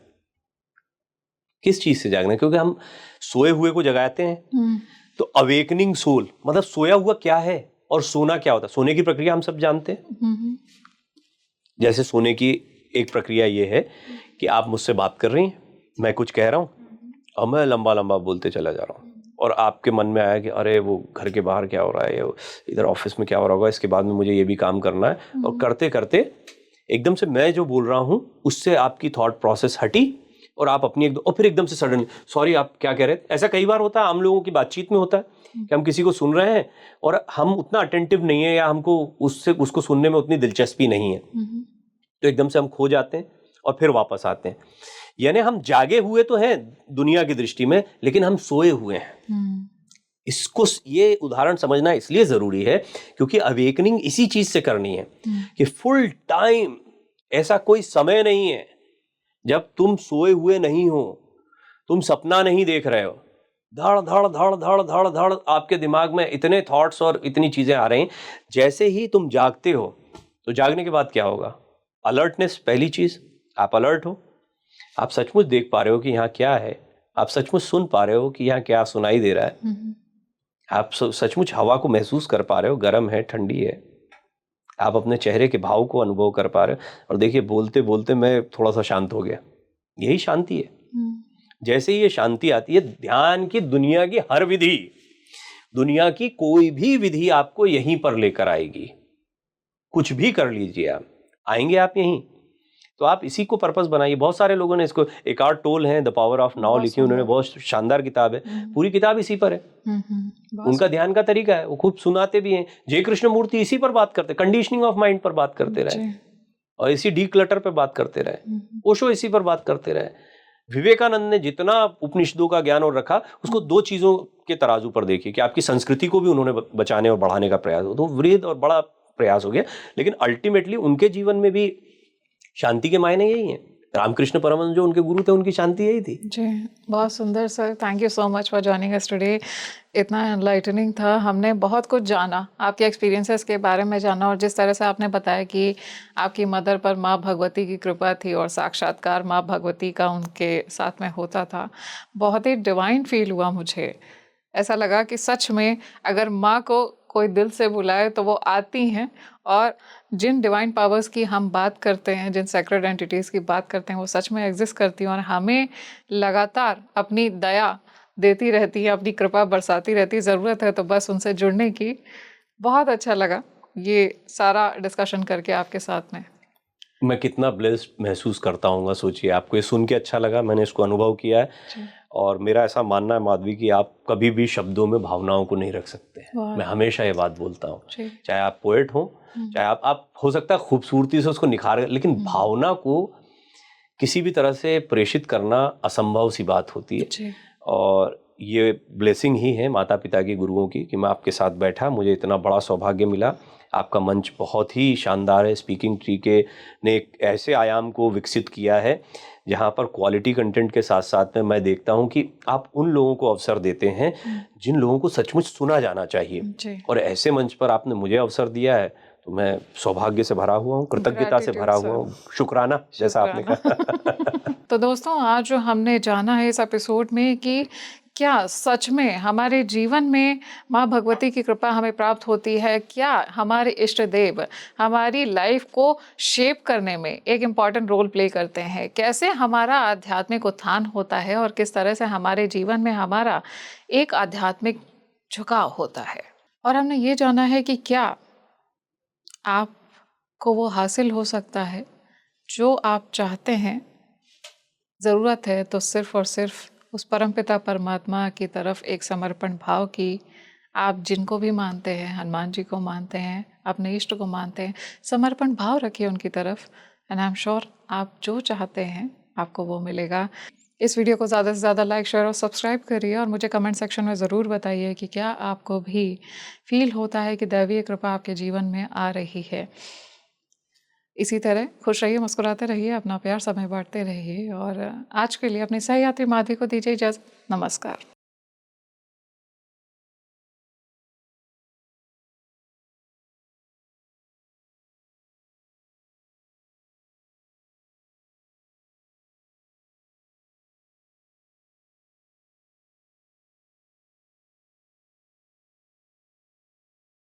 किस चीज से जागना? क्योंकि हम सोए हुए को जगाते हैं, तो अवेकनिंग सोल मतलब सोया हुआ क्या है और सोना क्या होता है। सोने की प्रक्रिया हम सब जानते हैं। जैसे सोने की एक प्रक्रिया ये है कि आप मुझसे बात कर रही हैं, मैं कुछ कह रहा हूँ और मैं लंबा लंबा बोलते चला जा रहा हूँ, और आपके मन में आया कि अरे वो घर के बाहर क्या हो रहा है, इधर ऑफिस में क्या हो रहा होगा, इसके बाद में मुझे ये भी काम करना है, और करते करते एकदम से मैं जो बोल रहा हूँ उससे आपकी थॉट प्रोसेस हटी और आप अपनी और फिर एकदम से सडन, सॉरी आप क्या कह रहे थे। ऐसा कई बार होता है, आम लोगों की बातचीत में होता है कि हम किसी को सुन रहे हैं और हम उतना अटेंटिव नहीं है या हमको उसको सुनने में उतनी दिलचस्पी नहीं है, तो एकदम से हम खो जाते हैं और फिर वापस आते हैं। यानी हम जागे हुए तो हैं दुनिया की दृष्टि में, लेकिन हम सोए हुए हैं। इसको ये उदाहरण समझना इसलिए जरूरी है क्योंकि अवेकनिंग इसी चीज से करनी है कि फुल टाइम ऐसा कोई समय नहीं है जब तुम सोए हुए नहीं हो, तुम सपना नहीं देख रहे हो, धड़ धड़ धड़ धड़ धड़ धड़ आपके दिमाग में इतने थॉट्स और इतनी चीजें आ रही हैं। जैसे ही तुम जागते हो तो जागने के बाद क्या होगा? अलर्टनेस पहली चीज, आप अलर्ट हो, आप सचमुच देख पा रहे हो कि यहाँ क्या है, आप सचमुच सुन पा रहे हो कि यहाँ क्या सुनाई दे रहा है, आप सचमुच हवा को महसूस कर पा रहे हो, गर्म है ठंडी है, आप अपने चेहरे के भाव को अनुभव कर पा रहे हो। और देखिए बोलते बोलते मैं थोड़ा सा शांत हो गया, यही शांति है। जैसे ही ये शांति आती है, ध्यान की दुनिया की हर विधि, दुनिया की कोई भी विधि आपको यहीं पर लेकर आएगी। कुछ भी कर लीजिए, आप आएंगे आप यहीं, तो आप इसी को पर्पस बनाइए। बहुत सारे लोगों ने इसको, एकार्ट टोल है द पावर ऑफ नाउ लिखी, उन्होंने बहुत शानदार किताब है, पूरी किताब इसी पर है। उनका ध्यान का तरीका है, वो खूब सुनाते भी हैं। जय कृष्ण मूर्ति इसी पर बात करते, कंडीशनिंग ऑफ माइंड पर बात करते रहे और इसी डी क्लटर पर बात करते रहे। ओशो इसी पर बात करते रहे। विवेकानंद ने जितना उपनिषदों का ज्ञान और रखा, उसको दो चीजों के तराजू पर देखिए कि आपकी संस्कृति को भी उन्होंने बचाने और बढ़ाने का प्रयास हो, तो वृहद और बड़ा प्रयास हो गया। लेकिन अल्टीमेटली उनके जीवन में भी शांति के मायने यही हैं। रामकृष्ण परमहंस जो उनके गुरु थे, उनकी शांति यही थी। जी, बहुत सुंदर sir, thank you so much for joining us today. इतना एनलाइटनिंग था, हमने बहुत कुछ जाना, आपके एक्सपीरियंसेस के बारे में जाना, और जिस तरह से आपने बताया कि आपकी मदर पर माँ भगवती की कृपा थी और साक्षात्कार माँ भगवती का उनके साथ में होता था, बहुत ही डिवाइन फील हुआ मुझे। ऐसा लगा कि सच में अगर माँ को कोई दिल से बुलाए तो वो आती हैं, और जिन डिवाइन पावर्स की हम बात करते हैं, जिन सेक्रेड एंटिटीज़ की बात करते हैं, वो सच में एग्जिस्ट करती हैं और हमें लगातार अपनी दया देती रहती है, अपनी कृपा बरसाती रहती है। ज़रूरत है तो बस उनसे जुड़ने की। बहुत अच्छा लगा ये सारा डिस्कशन करके आपके साथ में। मैं कितना ब्लेस्ड महसूस करता हूँ, सोचिए, आपको ये सुन के अच्छा लगा, मैंने इसको अनुभव किया है। और मेरा ऐसा मानना है माधवी कि आप कभी भी शब्दों में भावनाओं को नहीं रख सकते हैं। मैं हमेशा ये बात बोलता हूँ, चाहे आप पोएट हो, चाहे आप हो सकता है खूबसूरती से उसको निखार, लेकिन भावना को किसी भी तरह से प्रेषित करना असंभव सी बात होती है। और ये ब्लेसिंग ही है माता पिता की, गुरुओं की, कि मैं आपके साथ बैठा, मुझे इतना बड़ा सौभाग्य मिला। आपका मंच बहुत ही शानदार है। स्पीकिंग ट्री के ने एक ऐसे आयाम को विकसित किया है जहाँ पर क्वालिटी कंटेंट के साथ साथ में मैं देखता हूँ कि आप उन लोगों को अवसर देते हैं जिन लोगों को सचमुच सुना जाना चाहिए। और ऐसे मंच पर आपने मुझे अवसर दिया है, तो मैं सौभाग्य से भरा हुआ हूँ, कृतज्ञता से भरा हुआ हूँ, शुक्राना, जैसा आपने कहा। तो दोस्तों, आज जो हमने जाना है इस एपिसोड में कि क्या सच में हमारे जीवन में माँ भगवती की कृपा हमें प्राप्त होती है, क्या हमारे इष्ट देव हमारी लाइफ को शेप करने में एक इम्पॉर्टेंट रोल प्ले करते हैं, कैसे हमारा आध्यात्मिक उत्थान होता है और किस तरह से हमारे जीवन में हमारा एक आध्यात्मिक झुकाव होता है। और हमने ये जाना है कि क्या आपको वो हासिल हो सकता है जो आप चाहते हैं। ज़रूरत है तो सिर्फ़ और सिर्फ उस परमपिता परमात्मा की तरफ एक समर्पण भाव की। आप जिनको भी मानते हैं, हनुमान जी को मानते हैं, अपने इष्ट को मानते हैं, समर्पण भाव रखिए उनकी तरफ, एंड आई एम श्योर आप जो चाहते हैं आपको वो मिलेगा। इस वीडियो को ज़्यादा से ज़्यादा लाइक, शेयर और सब्सक्राइब करिए, और मुझे कमेंट सेक्शन में ज़रूर बताइए कि क्या आपको भी फील होता है कि दैवीय कृपा आपके जीवन में आ रही है। इसी तरह खुश रहिए, मुस्कुराते रहिए, अपना प्यार समय बांटते रहिए, और आज के लिए अपने सहयात्री माधवी को दीजिए इजाज़त। नमस्कार।